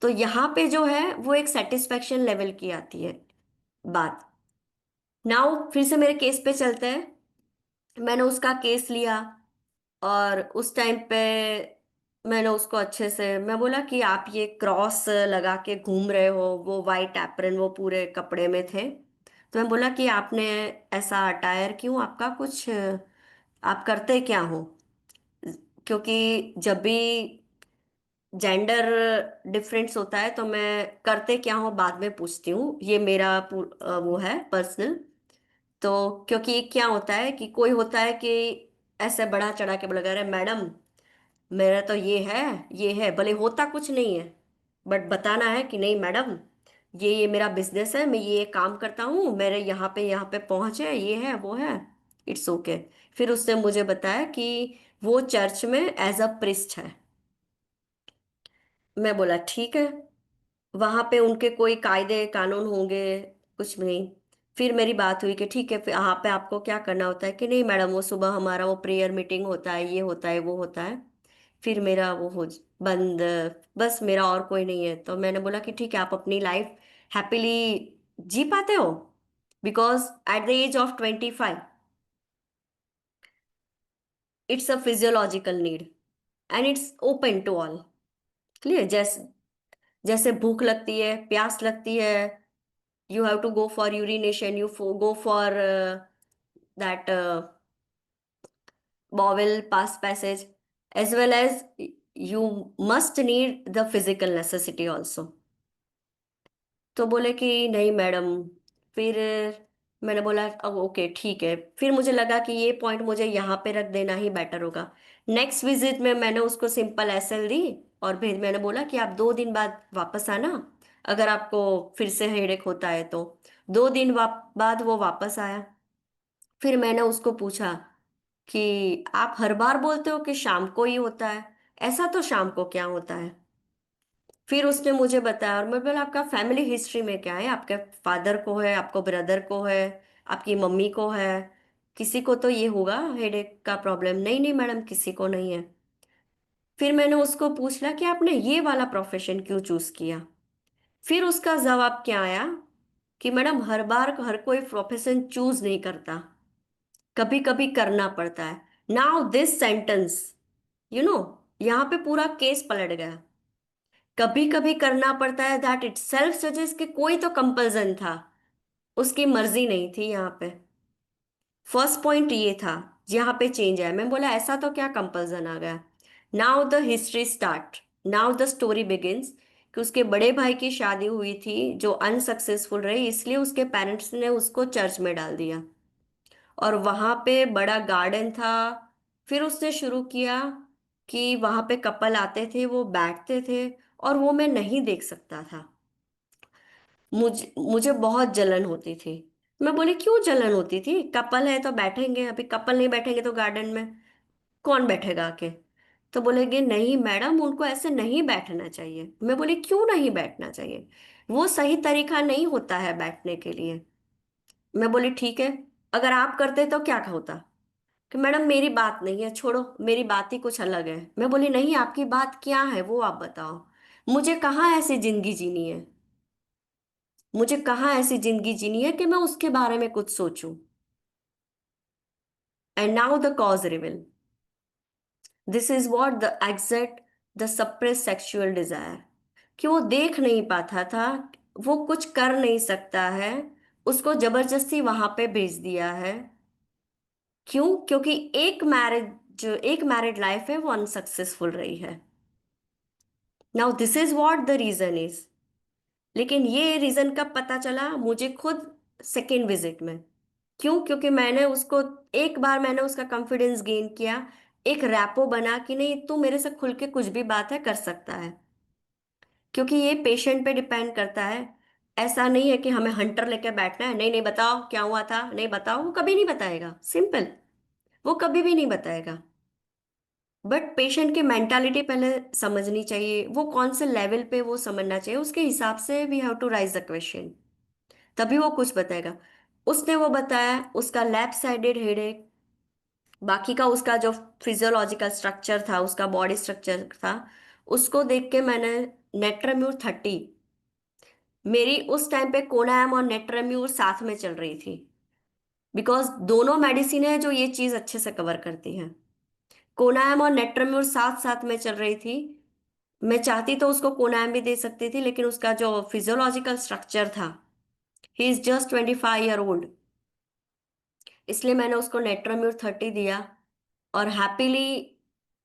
तो यहाँ पे जो है वो एक सेटिस्फेक्शन लेवल की आती है बात। नाउ फिर से मेरे केस पे चलते हैं। मैंने उसका केस लिया, और उस टाइम पे मैंने उसको अच्छे से मैं बोला कि आप ये क्रॉस लगा के घूम रहे हो, वो वाइट एप्रन वो पूरे कपड़े में थे। तो मैं बोला कि आपने ऐसा अटायर क्यों, आपका कुछ आप करते क्या हो? क्योंकि जब भी जेंडर डिफरेंस होता है तो मैं करते क्या हूँ बाद में पूछती हूँ, ये मेरा वो है पर्सनल। तो क्योंकि क्या होता है कि कोई होता है कि ऐसे बढ़ा चढ़ा के बोला, अरे मैडम, मेरा तो ये है, भले होता कुछ नहीं है, बट बताना है कि नहीं मैडम, ये मेरा बिजनेस है, मैं ये काम करता हूँ, मेरे यहाँ पे पहुँचे, ये है वो है। It's okay. फिर उसने मुझे बताया कि वो चर्च में एज अ प्रिस्ट है। मैं बोला ठीक है, वहां पे उनके कोई कायदे कानून होंगे, कुछ नहीं। फिर मेरी बात हुई कि ठीक है, फिर यहाँ पे आपको क्या करना होता है, कि नहीं मैडम, वो सुबह हमारा वो प्रेयर मीटिंग होता है, ये होता है वो होता है। फिर मेरा वो हो बंद, बस मेरा और कोई नहीं है। तो मैंने बोला कि ठीक है, आप अपनी लाइफ हैप्पीली जी पाते हो, because at the age of 25 it's a physiological need, and it's open to all. Clear? जैसे जैसे भूख लगती है, प्यास लगती है, you have to go for urination, go for that bowel pass passage, as well as you must need the physical necessity also. तो बोले कि नहीं मैडम। फिर मैंने बोला अब ओके ठीक है, फिर मुझे लगा कि ये पॉइंट मुझे यहाँ पे रख देना ही बेटर होगा। नेक्स्ट विजिट में मैंने उसको सिंपल एसएल दी, और फिर मैंने बोला कि आप 2 दिन बाद वापस आना, अगर आपको फिर से हेडेक होता है तो। 2 दिन बाद वो वापस आया। फिर मैंने उसको पूछा कि आप हर बार बोलते हो कि शाम को ही होता है, ऐसा तो शाम को क्या होता है? फिर उसने मुझे बताया, और मैं बोला आपका फैमिली हिस्ट्री में क्या है, आपके फादर को है, आपको ब्रदर को है, आपकी मम्मी को है, किसी को तो ये होगा हेडेक का प्रॉब्लम? नहीं नहीं मैडम, किसी को नहीं है। फिर मैंने उसको पूछा कि आपने ये वाला प्रोफेशन क्यों चूज किया? फिर उसका जवाब क्या आया कि मैडम, हर बार हर कोई प्रोफेशन चूज नहीं करता, कभी कभी करना पड़ता है। Now this sentence, you know यहाँ पे पूरा केस पलट गया। कभी कभी करना पड़ता है, दैट इट सेल्फ सजेस्ट कि कोई तो कंपल्सन था, उसकी मर्जी नहीं थी यहाँ पे। फर्स्ट पॉइंट ये था जहाँ पे चेंज आया। मैं बोला ऐसा तो क्या कंपल्सन आ गया? Now the history start, now the story begins. कि उसके बड़े भाई की शादी हुई थी जो अनसक्सेसफुल रही, इसलिए उसके पेरेंट्स ने उसको चर्च में डाल दिया, और वहां पे बड़ा गार्डन था। फिर उसने शुरू किया कि वहां पे कपल आते थे, वो बैठते थे, और वो मैं नहीं देख सकता था। मुझे मुझे बहुत जलन होती थी। मैं बोली क्यों जलन होती थी, कपल है तो बैठेंगे, अभी कपल नहीं बैठेंगे तो गार्डन में कौन बैठेगा आके? तो बोलेगे नहीं मैडम, उनको ऐसे नहीं बैठना चाहिए। मैं बोली क्यों नहीं बैठना चाहिए? वो सही तरीका नहीं होता है बैठने के लिए। मैं बोली ठीक है, अगर आप करते तो क्या होता? कि मैडम मेरी बात नहीं है, छोड़ो, मेरी बात ही कुछ अलग है। मैं बोली नहीं, आपकी बात क्या है वो आप बताओ। मुझे कहाँ ऐसी जिंदगी जीनी है, मुझे कहाँ ऐसी जिंदगी जीनी है कि मैं उसके बारे में कुछ सोचूं? And now the cause रिविल, this is what the exact, the suppress sexual desire. कि वो देख नहीं पाता था, वो कुछ कर नहीं सकता है, उसको जबरदस्ती वहां पे भेज दिया है। क्यों? क्योंकि एक मैरिड लाइफ है वो अनसक्सेसफुल रही है। Now this is what the reason is. लेकिन ये रीजन कब पता चला मुझे खुद? सेकेंड विजिट में। क्यों? क्योंकि मैंने उसको, एक बार मैंने उसका कॉन्फिडेंस गेन किया, एक रैपो बना कि नहीं तू मेरे से खुल के कुछ भी बात है कर सकता है। क्योंकि ये पेशेंट पे डिपेंड करता है। ऐसा नहीं है कि हमें हंटर लेके बैठना है, नहीं नहीं बताओ क्या हुआ था, नहीं बताओ, वो कभी नहीं बताएगा, सिंपल। वो कभी भी नहीं बताएगा। बट पेशेंट की मेंटालिटी पहले समझनी चाहिए, वो कौन से लेवल पे वो समझना चाहिए, उसके हिसाब से we have to raise the question, तभी वो कुछ बताएगा। उसने वो बताया उसका लेफ्ट साइडेड हेडेक, बाकी का उसका जो फिजियोलॉजिकल स्ट्रक्चर था, उसका बॉडी स्ट्रक्चर था, उसको देख के मैंने नेट्राम्यूर 30, मेरी उस टाइम पे कोनाम और नेट्राम्यूर साथ में चल रही थी, बिकॉज दोनों मेडिसिन है जो ये चीज अच्छे से कवर करती हैं। कोनाम और नेट्राम्यूर साथ साथ में चल रही थी। मैं चाहती तो उसको कोनाम भी दे सकती थी, लेकिन उसका जो फिजियोलॉजिकल स्ट्रक्चर था, he is just 25 year old, इसलिए मैंने उसको नेट्राम्यूर 30 दिया। और हैप्पीली,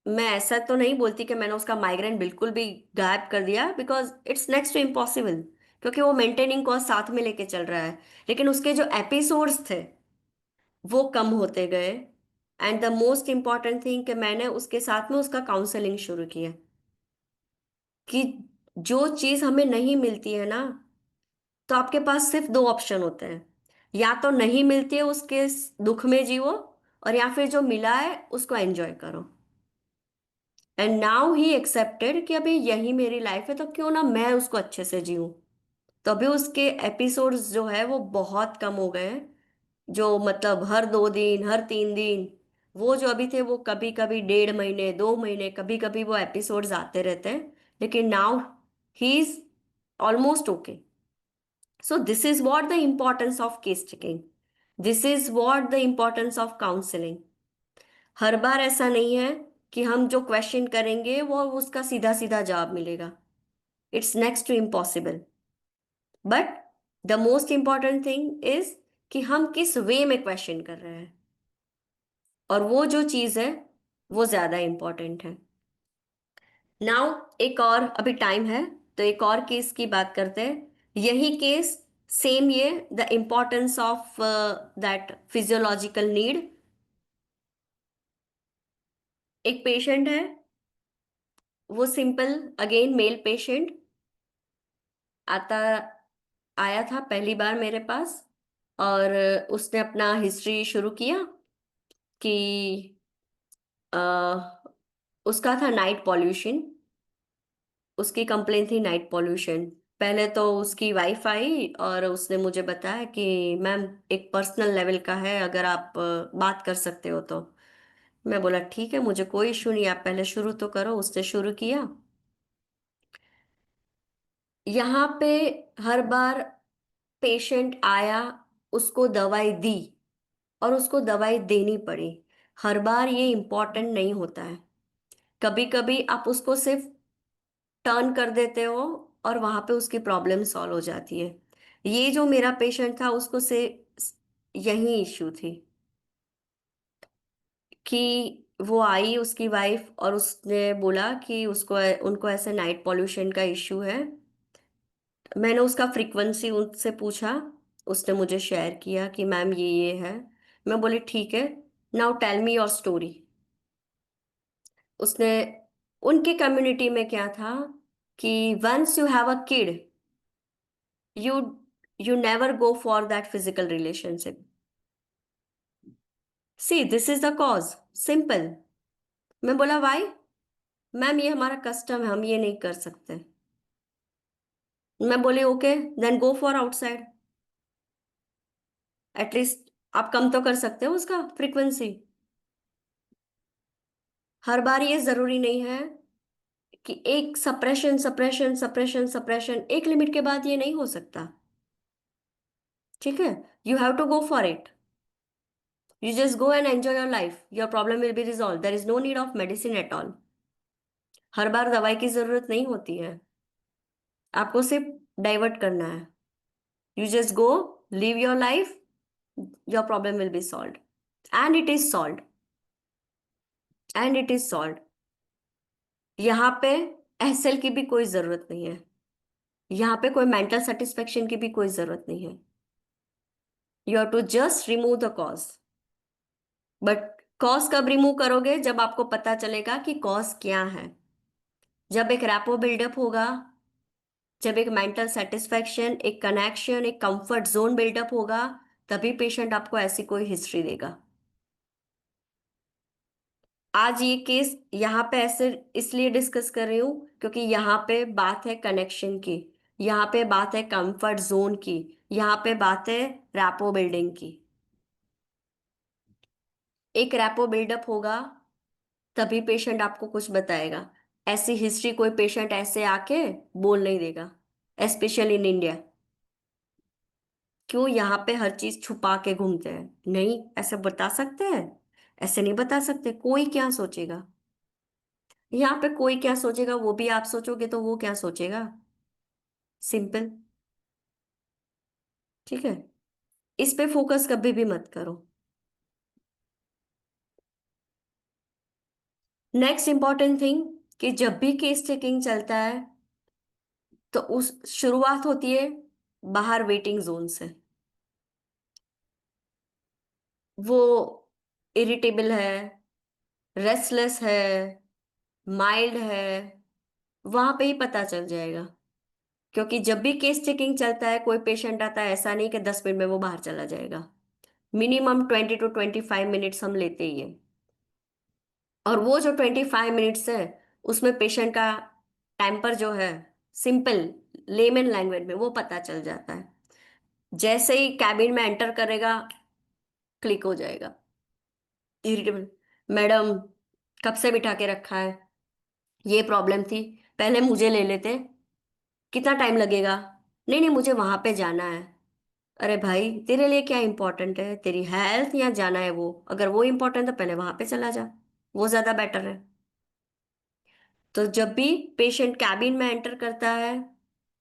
मैं ऐसा तो नहीं बोलती कि मैंने उसका माइग्रेन बिल्कुल भी गायब कर दिया, because it's next to impossible, क्योंकि वो मेंटेनिंग कॉस्ट साथ में लेके चल रहा है। लेकिन उसके जो एपिसोड्स थे वो कम होते गए। And the most important thing कि मैंने उसके साथ में उसका काउंसलिंग शुरू किया, कि जो चीज़ हमें नहीं मिलती है ना, तो आपके पास सिर्फ दो ऑप्शन होते हैं, या तो नहीं मिलती है उसके दुख में जीवो, और या फिर जो मिला है उसको एंजॉय करो। एंड नाउ ही एक्सेप्टेड कि अभी यही मेरी लाइफ है, तो क्यों ना मैं उसको अच्छे से जीऊँ। तो अभी उसके एपिसोड्स जो है वो बहुत कम हो गए हैं, जो मतलब हर 2 दिन, हर 3 दिन, वो जो अभी थे वो कभी कभी 1.5 महीने, 2 महीने, कभी कभी वो एपिसोड्स आते रहते हैं। लेकिन now he is almost okay. So this is what the importance of case taking, this is what the importance of counselling. हर बार ऐसा नहीं है कि हम जो क्वेश्चन करेंगे वो उसका सीधा सीधा जवाब मिलेगा, it's next to impossible. But the most important thing is कि हम किस वे में क्वेश्चन कर रहे हैं, और वो जो चीज है वो ज्यादा इंपॉर्टेंट है। नाउ एक और अभी टाइम है, तो एक और केस की बात करते हैं। यही केस, सेम ये, the importance of that physiological need. एक पेशेंट है, वो सिंपल, अगेन मेल पेशेंट, आता आया था पहली बार मेरे पास। और उसने अपना हिस्ट्री शुरू किया कि उसका था नाइट पॉल्यूशन, उसकी कंप्लेन थी नाइट पॉल्यूशन। पहले तो उसकी वाइफ आई और उसने मुझे बताया कि मैम एक पर्सनल लेवल का है, अगर आप बात कर सकते हो तो। मैं बोला ठीक है, मुझे कोई इशू नहीं, आप पहले शुरू तो करो। उसने शुरू किया। यहाँ पे हर बार पेशेंट आया, उसको दवाई दी, और उसको दवाई देनी पड़ी। हर बार ये इम्पोर्टेंट नहीं होता है, कभी कभी आप उसको सिर्फ टर्न कर देते हो और वहां पे उसकी प्रॉब्लम सॉल्व हो जाती है। ये जो मेरा पेशेंट था उसको से यही इश्यू थी, कि वो आई उसकी वाइफ और उसने बोला कि उसको, उनको ऐसे नाइट पॉल्यूशन का इश्यू है। मैंने उसका फ्रीक्वेंसी उनसे पूछा, उसने मुझे शेयर किया कि मैम ये है। मैं बोली ठीक है, now tell me your story. उसने, उनके कम्युनिटी में क्या था कि once you have a kid, you you never go for that physical relationship. See this is the cause, simple. मैं बोला वाई? मैम ये हमारा कस्टम है, हम ये नहीं कर सकते। मैं बोली okay, then go for outside. At least आप कम तो कर सकते हो उसका फ्रीक्वेंसी। हर बार ये जरूरी नहीं है कि एक सप्रेशन सप्रेशन सप्रेशन सप्रेशन, एक लिमिट के बाद ये नहीं हो सकता। ठीक है, you have to go for it. You just go and enjoy your life. Your problem will be resolved. There is no need of medicine at all. हर बार दवाई की जरूरत नहीं होती है, आपको सिर्फ डाइवर्ट करना है। You just go, live your life, your problem will be solve. And it is solve, and it is solve. यहाँ पे एसएल की भी कोई जरूरत नहीं है, यहाँ पे कोई मेंटल सेटिस्फेक्शन की भी कोई जरूरत नहीं है। You have to just remove the cause. But cause कब रिमूव करोगे? जब आपको पता चलेगा कि कॉज क्या है। जब एक रैपो बिल्डअप होगा, जब एक मेंटल सेटिस्फेक्शन, एक कनेक्शन, एक कंफर्ट जोन बिल्डअप होगा, तभी पेशेंट आपको ऐसी कोई हिस्ट्री देगा। आज ये केस यहाँ पे ऐसे इसलिए डिस्कस कर रही हूँ क्योंकि यहाँ पे बात है कनेक्शन की, यहाँ पे बात है कंफर्ट जोन की, यहाँ पे बात है रैपो बिल्डिंग की। एक रैपो बिल्डअप होगा तभी पेशेंट आपको कुछ बताएगा। ऐसी हिस्ट्री कोई पेशेंट ऐसे आके बोल नहीं देगा, स्पेशली इन इंडिया। क्यों? यहाँ पे हर चीज छुपा के घूमते हैं। नहीं, ऐसे बता सकते हैं? ऐसे नहीं बता सकते। कोई क्या सोचेगा? यहाँ पे कोई क्या सोचेगा वो भी आप सोचोगे तो वो क्या सोचेगा? सिंपल। ठीक है, इस पे फोकस कभी भी मत करो। नेक्स्ट इंपॉर्टेंट थिंग कि जब भी केस चेकिंग चलता है तो उस शुरुआत होती है बाहर वेटिंग जोन से। वो इरिटेबल है, रेस्टलेस है, माइल्ड है, वहां पे ही पता चल जाएगा। क्योंकि जब भी केस चेकिंग चलता है कोई पेशेंट आता है, ऐसा नहीं कि 10 मिनट में वो बाहर चला जाएगा। मिनिमम 20 to 25 मिनट्स हम लेते ही है। और वो जो 25 मिनट्स है उसमें पेशेंट का टेम्पर जो है, सिंपल लेमन लैंग्वेज में वो पता चल जाता है। जैसे ही कैबिन में एंटर करेगा क्लिक हो जाएगा। इरिटेबल, मैडम कब से बिठा के रखा है, ये प्रॉब्लम थी, पहले मुझे ले लेते, कितना टाइम लगेगा? नहीं नहीं, मुझे वहां पे जाना है। अरे भाई, तेरे लिए क्या इंपॉर्टेंट है, तेरी हेल्थ या जाना है? वो अगर वो इंपॉर्टेंट है तो पहले वहां पे चला जा, वो ज्यादा बेटर है। तो जब भी पेशेंट कैबिन में एंटर करता है,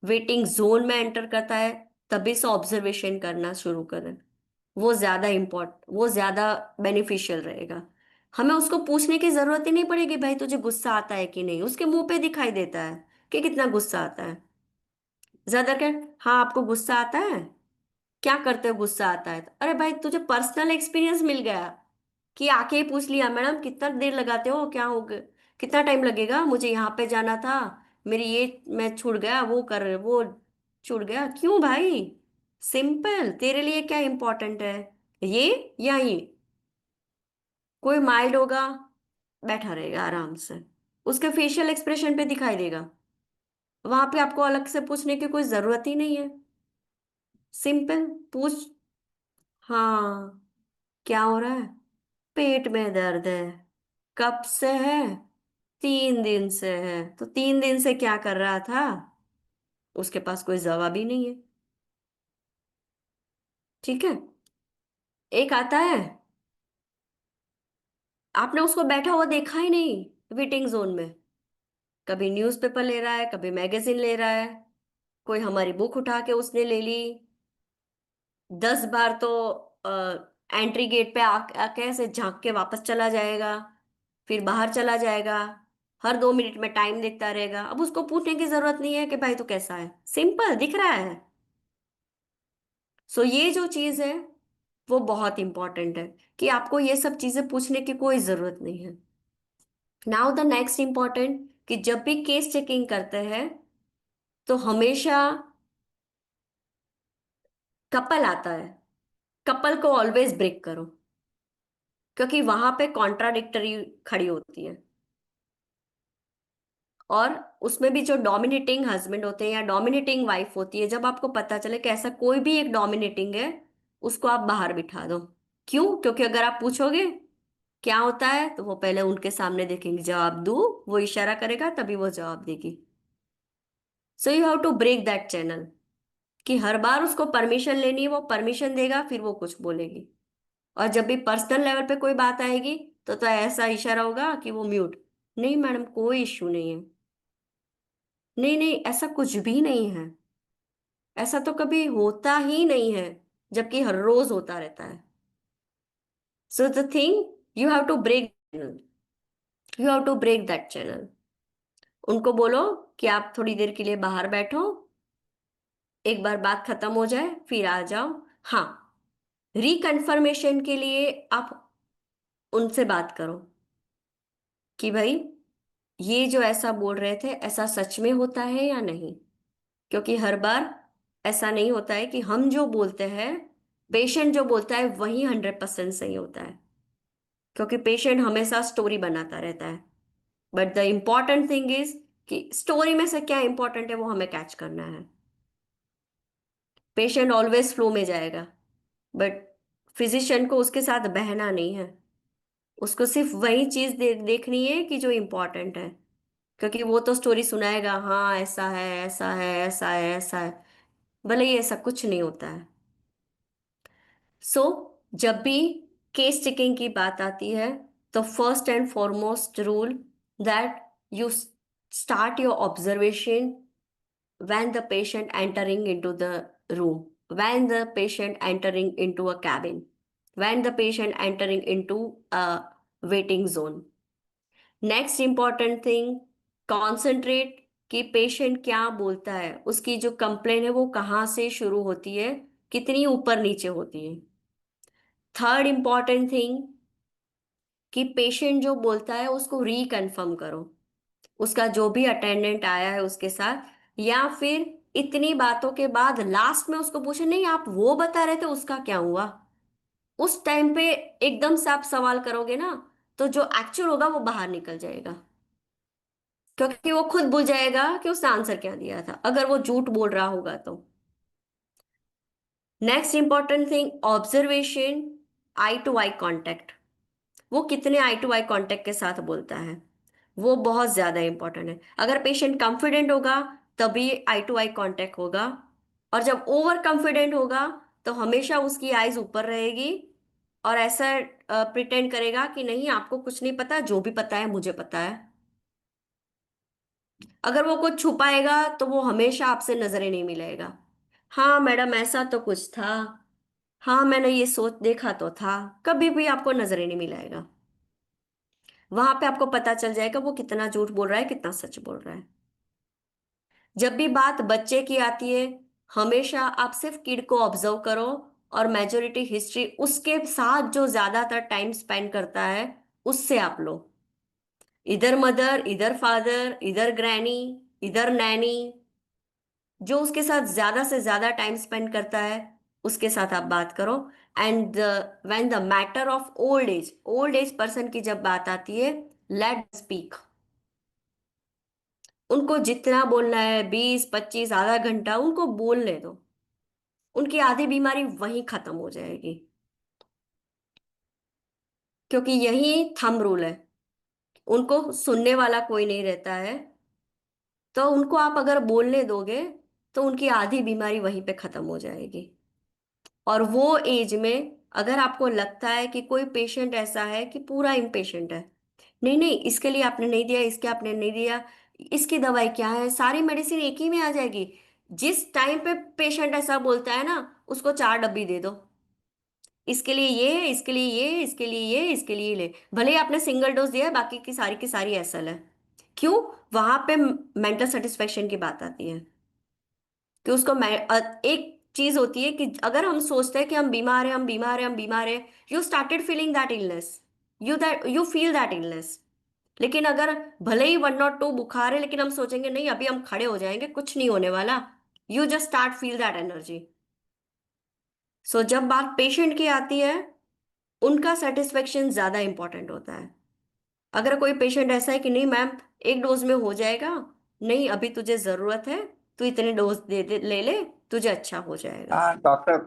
वेटिंग जोन में एंटर करता है, तभी से ऑब्जर्वेशन करना शुरू करें। वो ज्यादा बेनिफिशियल रहेगा। हमें उसको पूछने की जरूरत ही नहीं पड़ेगी भाई तुझे गुस्सा आता है कि नहीं, उसके मुंह पे दिखाई देता है कि कितना गुस्सा आता है। ज्यादा क्या, हाँ आपको गुस्सा आता है, क्या करते हो गुस्सा आता है तो? अरे भाई, तुझे पर्सनल एक्सपीरियंस मिल गया कि आके ही पूछ लिया, मैडम कितना देर लगाते हो, क्या हो गया, कितना टाइम लगेगा, मुझे यहाँ पे जाना था, मेरी ये मैं छूट गया, वो छूट गया। क्यों भाई? सिंपल, तेरे लिए क्या इंपॉर्टेंट है, ये या ये? कोई माइल्ड होगा, बैठा रहेगा आराम से, उसके फेशियल एक्सप्रेशन पे दिखाई देगा। वहां पे आपको अलग से पूछने की कोई जरूरत ही नहीं है। सिंपल पूछ, हाँ क्या हो रहा है? पेट में दर्द है। कब से है? 3 दिन से है। तो 3 दिन से क्या कर रहा था? उसके पास कोई जवाब ही नहीं है। ठीक है। एक आता है, आपने उसको बैठा हुआ देखा ही नहीं वेटिंग जोन में, कभी न्यूज़पेपर ले रहा है, कभी मैगजीन ले रहा है, कोई हमारी बुक उठा के उसने ले ली। 10 बार तो एंट्री गेट पे आके ऐसे झांक के वापस चला जाएगा, फिर बाहर चला जाएगा, हर 2 मिनट में टाइम देखता रहेगा। अब उसको पूछने की जरूरत नहीं है कि भाई तू कैसा है, सिंपल दिख रहा है। सो ये जो चीज है वो बहुत इंपॉर्टेंट है कि आपको ये सब चीजें पूछने की कोई जरूरत नहीं है। नाउ द नेक्स्ट इंपॉर्टेंट कि जब भी केस चेकिंग करते हैं तो हमेशा कपल आता है, कपल को ऑलवेज ब्रेक करो, क्योंकि वहां पे कॉन्ट्राडिक्टरी खड़ी होती है। और उसमें भी जो डोमिनेटिंग हस्बैंड होते हैं या डोमिनेटिंग वाइफ होती है, जब आपको पता चले कि ऐसा कोई भी एक डोमिनेटिंग है, उसको आप बाहर बिठा दो। क्यों? क्योंकि अगर आप पूछोगे क्या होता है तो वो पहले उनके सामने देखेंगे, जवाब दू, वो इशारा करेगा तभी वो जवाब देगी। So you have to break that channel कि हर बार उसको परमिशन लेनी है, वो परमिशन देगा फिर वो कुछ बोलेगी। और जब भी पर्सनल लेवल पे कोई बात आएगी तो ऐसा इशारा होगा कि वो म्यूट। नहीं मैडम, कोई इश्यू नहीं है, नहीं नहीं ऐसा कुछ भी नहीं है, ऐसा तो कभी होता ही नहीं है, जबकि हर रोज होता रहता है। So the thing, you have to break, you have to break that channel. उनको बोलो कि आप थोड़ी देर के लिए बाहर बैठो, एक बार बात खत्म हो जाए फिर आ जाओ। हाँ, रिकन्फर्मेशन के लिए आप उनसे बात करो कि भाई ये जो ऐसा बोल रहे थे ऐसा सच में होता है या नहीं। क्योंकि हर बार ऐसा नहीं होता है कि हम जो बोलते हैं, पेशेंट जो बोलता है वही 100% सही होता है। क्योंकि पेशेंट हमेशा स्टोरी बनाता रहता है। But the important thing is कि स्टोरी में से क्या इंपॉर्टेंट है वो हमें कैच करना है। पेशेंट ऑलवेज फ्लो में जाएगा, बट फिजिशियन को उसके साथ बहना नहीं है। उसको सिर्फ वही चीज देखनी है कि जो इम्पोर्टेंट है। क्योंकि वो तो स्टोरी सुनाएगा, हाँ ऐसा है ऐसा है ऐसा है ऐसा है, भले ही ऐसा कुछ नहीं होता है। सो जब भी केस टेकिंग की बात आती है, तो first and foremost rule that you start your observation when the patient entering into the room, when the patient entering into a cabin, when the patient entering into a waiting zone. Next important thing, concentrate कि patient क्या बोलता है, उसकी जो complain है वो कहाँ से शुरू होती है, कितनी ऊपर नीचे होती है। थर्ड इंपॉर्टेंट थिंग कि पेशेंट जो बोलता है उसको रिकन्फर्म करो, उसका जो भी अटेंडेंट आया है उसके साथ, या फिर इतनी बातों के बाद लास्ट में उसको पूछे नहीं आप वो बता रहे थे उसका क्या हुआ। उस टाइम पे एकदम से आप सवाल करोगे ना, तो जो एक्चुअल होगा वो बाहर निकल जाएगा। क्योंकि वो खुद भूल जाएगा कि उसने आंसर क्या दिया था, अगर वो झूठ बोल रहा होगा तो। Next important thing, observation, eye to eye contact. वो कितने आई टू आई कांटेक्ट के साथ बोलता है, वो बहुत ज्यादा इंपॉर्टेंट है। अगर पेशेंट कॉन्फिडेंट होगा तभी आई टू आई कांटेक्ट होगा, और जब ओवर कॉन्फिडेंट होगा तो हमेशा उसकी आईज ऊपर रहेगी और ऐसा प्रिटेंड करेगा कि नहीं आपको कुछ नहीं पता, जो भी पता है मुझे पता है। अगर वो कुछ छुपाएगा तो वो हमेशा आपसे नजरें नहीं मिलेगा। हाँ मैडम ऐसा तो कुछ था, हाँ मैंने ये सोच देखा तो था, कभी भी आपको नजरें नहीं मिलाएगा। वहां पे आपको पता चल जाएगा वो कितना झूठ बोल रहा है कितना सच बोल रहा है। जब भी बात बच्चे की आती है, हमेशा आप सिर्फ किड को ऑब्जर्व करो, और मेजोरिटी हिस्ट्री उसके साथ जो ज्यादातर टाइम स्पेंड करता है उससे आप लो। इधर मदर, इधर फादर, इधर ग्रैनी, इधर नैनी, जो उसके साथ ज्यादा से ज्यादा टाइम स्पेंड करता है उसके साथ आप बात करो। And when the matter of old age person की जब बात आती है, लेट स्पीक। उनको जितना बोलना है, 20 25 आधा घंटा उनको बोलने दो, उनकी आधी बीमारी वहीं खत्म हो जाएगी। क्योंकि यही थंब रूल है, उनको सुनने वाला कोई नहीं रहता है। तो उनको आप अगर बोलने दोगे तो उनकी आधी बीमारी वहीं पे खत्म हो जाएगी। और वो एज में अगर आपको लगता है कि कोई पेशेंट ऐसा है कि पूरा इम्पेशेंट है, नहीं नहीं इसके लिए आपने नहीं दिया, इसके आपने नहीं दिया, इसकी दवाई क्या है, सारी मेडिसिन एक ही में आ जाएगी। जिस टाइम पे पेशेंट ऐसा बोलता है ना, उसको 4 डब्बी दे दो, इसके लिए ये, इसके लिए ये, इसके लिए ये, इसके लिए ले। भले ही आपने सिंगल डोज दिया है, बाकी की सारी एसएल है। क्यों? वहां पे मेंटल सेटिस्फेक्शन की बात आती है कि उसको एक चीज होती है कि अगर हम सोचते हैं कि हम बीमार हैं, हम बीमार हैं, हम बीमार हैं, you started feeling that illness, you feel that illness. लेकिन अगर भले ही 1 or 2 बुखार है, लेकिन हम सोचेंगे नहीं अभी हम खड़े हो जाएंगे, कुछ नहीं होने वाला, you just start feel that energy. So जब बात पेशेंट की आती है, उनका सेटिस्फेक्शन ज्यादा इंपॉर्टेंट होता है। अगर कोई पेशेंट ऐसा है कि नहीं मैम 1 डोज में हो जाएगा, नहीं अभी तुझे जरूरत है, तू इतने डोज ले ले, तुझे अच्छा हो जाएगा। हाँ डॉक्टर।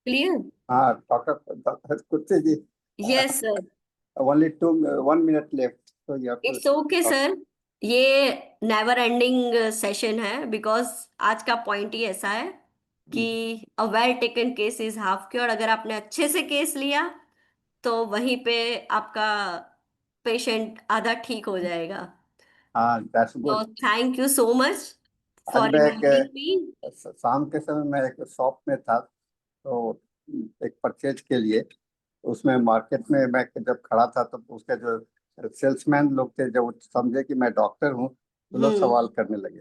क्लियर? हाँ डॉक्टर कुत्ते जी। Yes sir. Only 1 minute left, so you have to it's okay talk. Sir. ये नेवर एंडिंग सेशन है, बिकॉज आज का पॉइंट ही ऐसा है कि a well taken case is half cure. अगर आपने अच्छे से केस लिया तो वहीं पे आपका पेशेंट आधा ठीक हो जाएगा। हाँ दैट्स तो good. Thank you so much आज फॉर मैं रिमेम्बरिंग मी। शाम के समय मैं एक शॉप में था, तो एक परचेज के लिए उसमें मार्केट में मैं जब खड़ा था तो उसके जो सेल्समैन लोग थे, जब वो समझे कि मैं डॉक्टर हूँ, तो लोग सवाल करने लगे।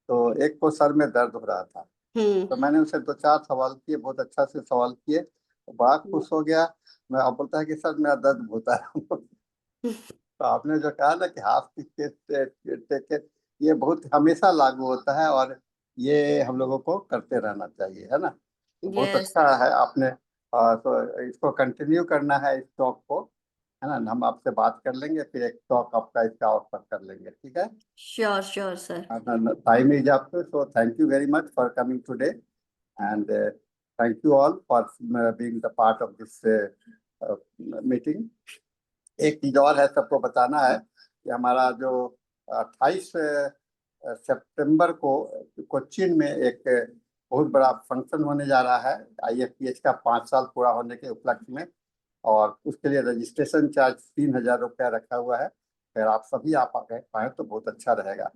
तो एक को सर में दर्द हो रहा था, तो मैंने उनसे 2-4 सवाल किए, बहुत अच्छा से सवाल किए, तो बड़ा खुश हो गया। मैं अब बोलता है कि सर मेरा दर्द होता है। तो आपने जो कहा ना कि हाफ टिकट, ये बहुत हमेशा लागू होता है, और ये हम लोगों को करते रहना चाहिए, है ना। तो बहुत यस। अच्छा है आपने। तो इसको कंटिन्यू करना है, इस टॉक को, है ना। हम आपसे बात कर लेंगे, फिर एक टॉक आपका इसका और पर कर लेंगे, ठीक है। Sure sure sir. Time is up, so thank you very much for coming today, and thank you all for being the part of this meeting. एक चीज और है, सबको बताना है कि हमारा जो 28 सितंबर को कोच्चिन में एक बहुत बड़ा फंक्शन होने जा रहा है, IFPH का 5 साल पूरा होने के उपलक्ष्य में, और उसके लिए रजिस्ट्रेशन चार्ज 3,000 रुपया रखा हुआ है। अगर आप सभी आप पाए तो बहुत अच्छा रहेगा।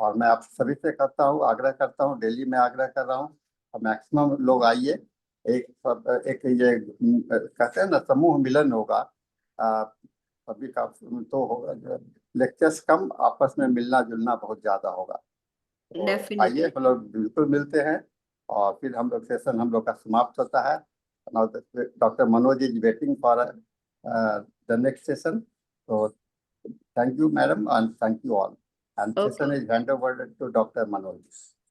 और मैं आप सभी से करता हूँ, आग्रह करता हूँ, डेली में आग्रह कर रहा हूँ, मैक्सिमम लोग आइए। एक ये कहते हैं ना, समूह मिलन होगा, सभी का तो होगा, जो लेक्चर्स कम, आपस में मिलना जुलना बहुत ज्यादा होगा। तो आइए, डेफिनेटली। हम लोग बिल्कुल मिलते हैं, और फिर हम लोग सेशन हम लोग का समाप्त होता है। Now Dr. Manoj is waiting for the next session. So thank you, madam, and thank you all. And okay. session is handed over to Dr. Manoj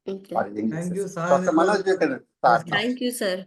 okay. for English Thank you, session. sir. Dr. Manoj, you can start now. Thank you sir.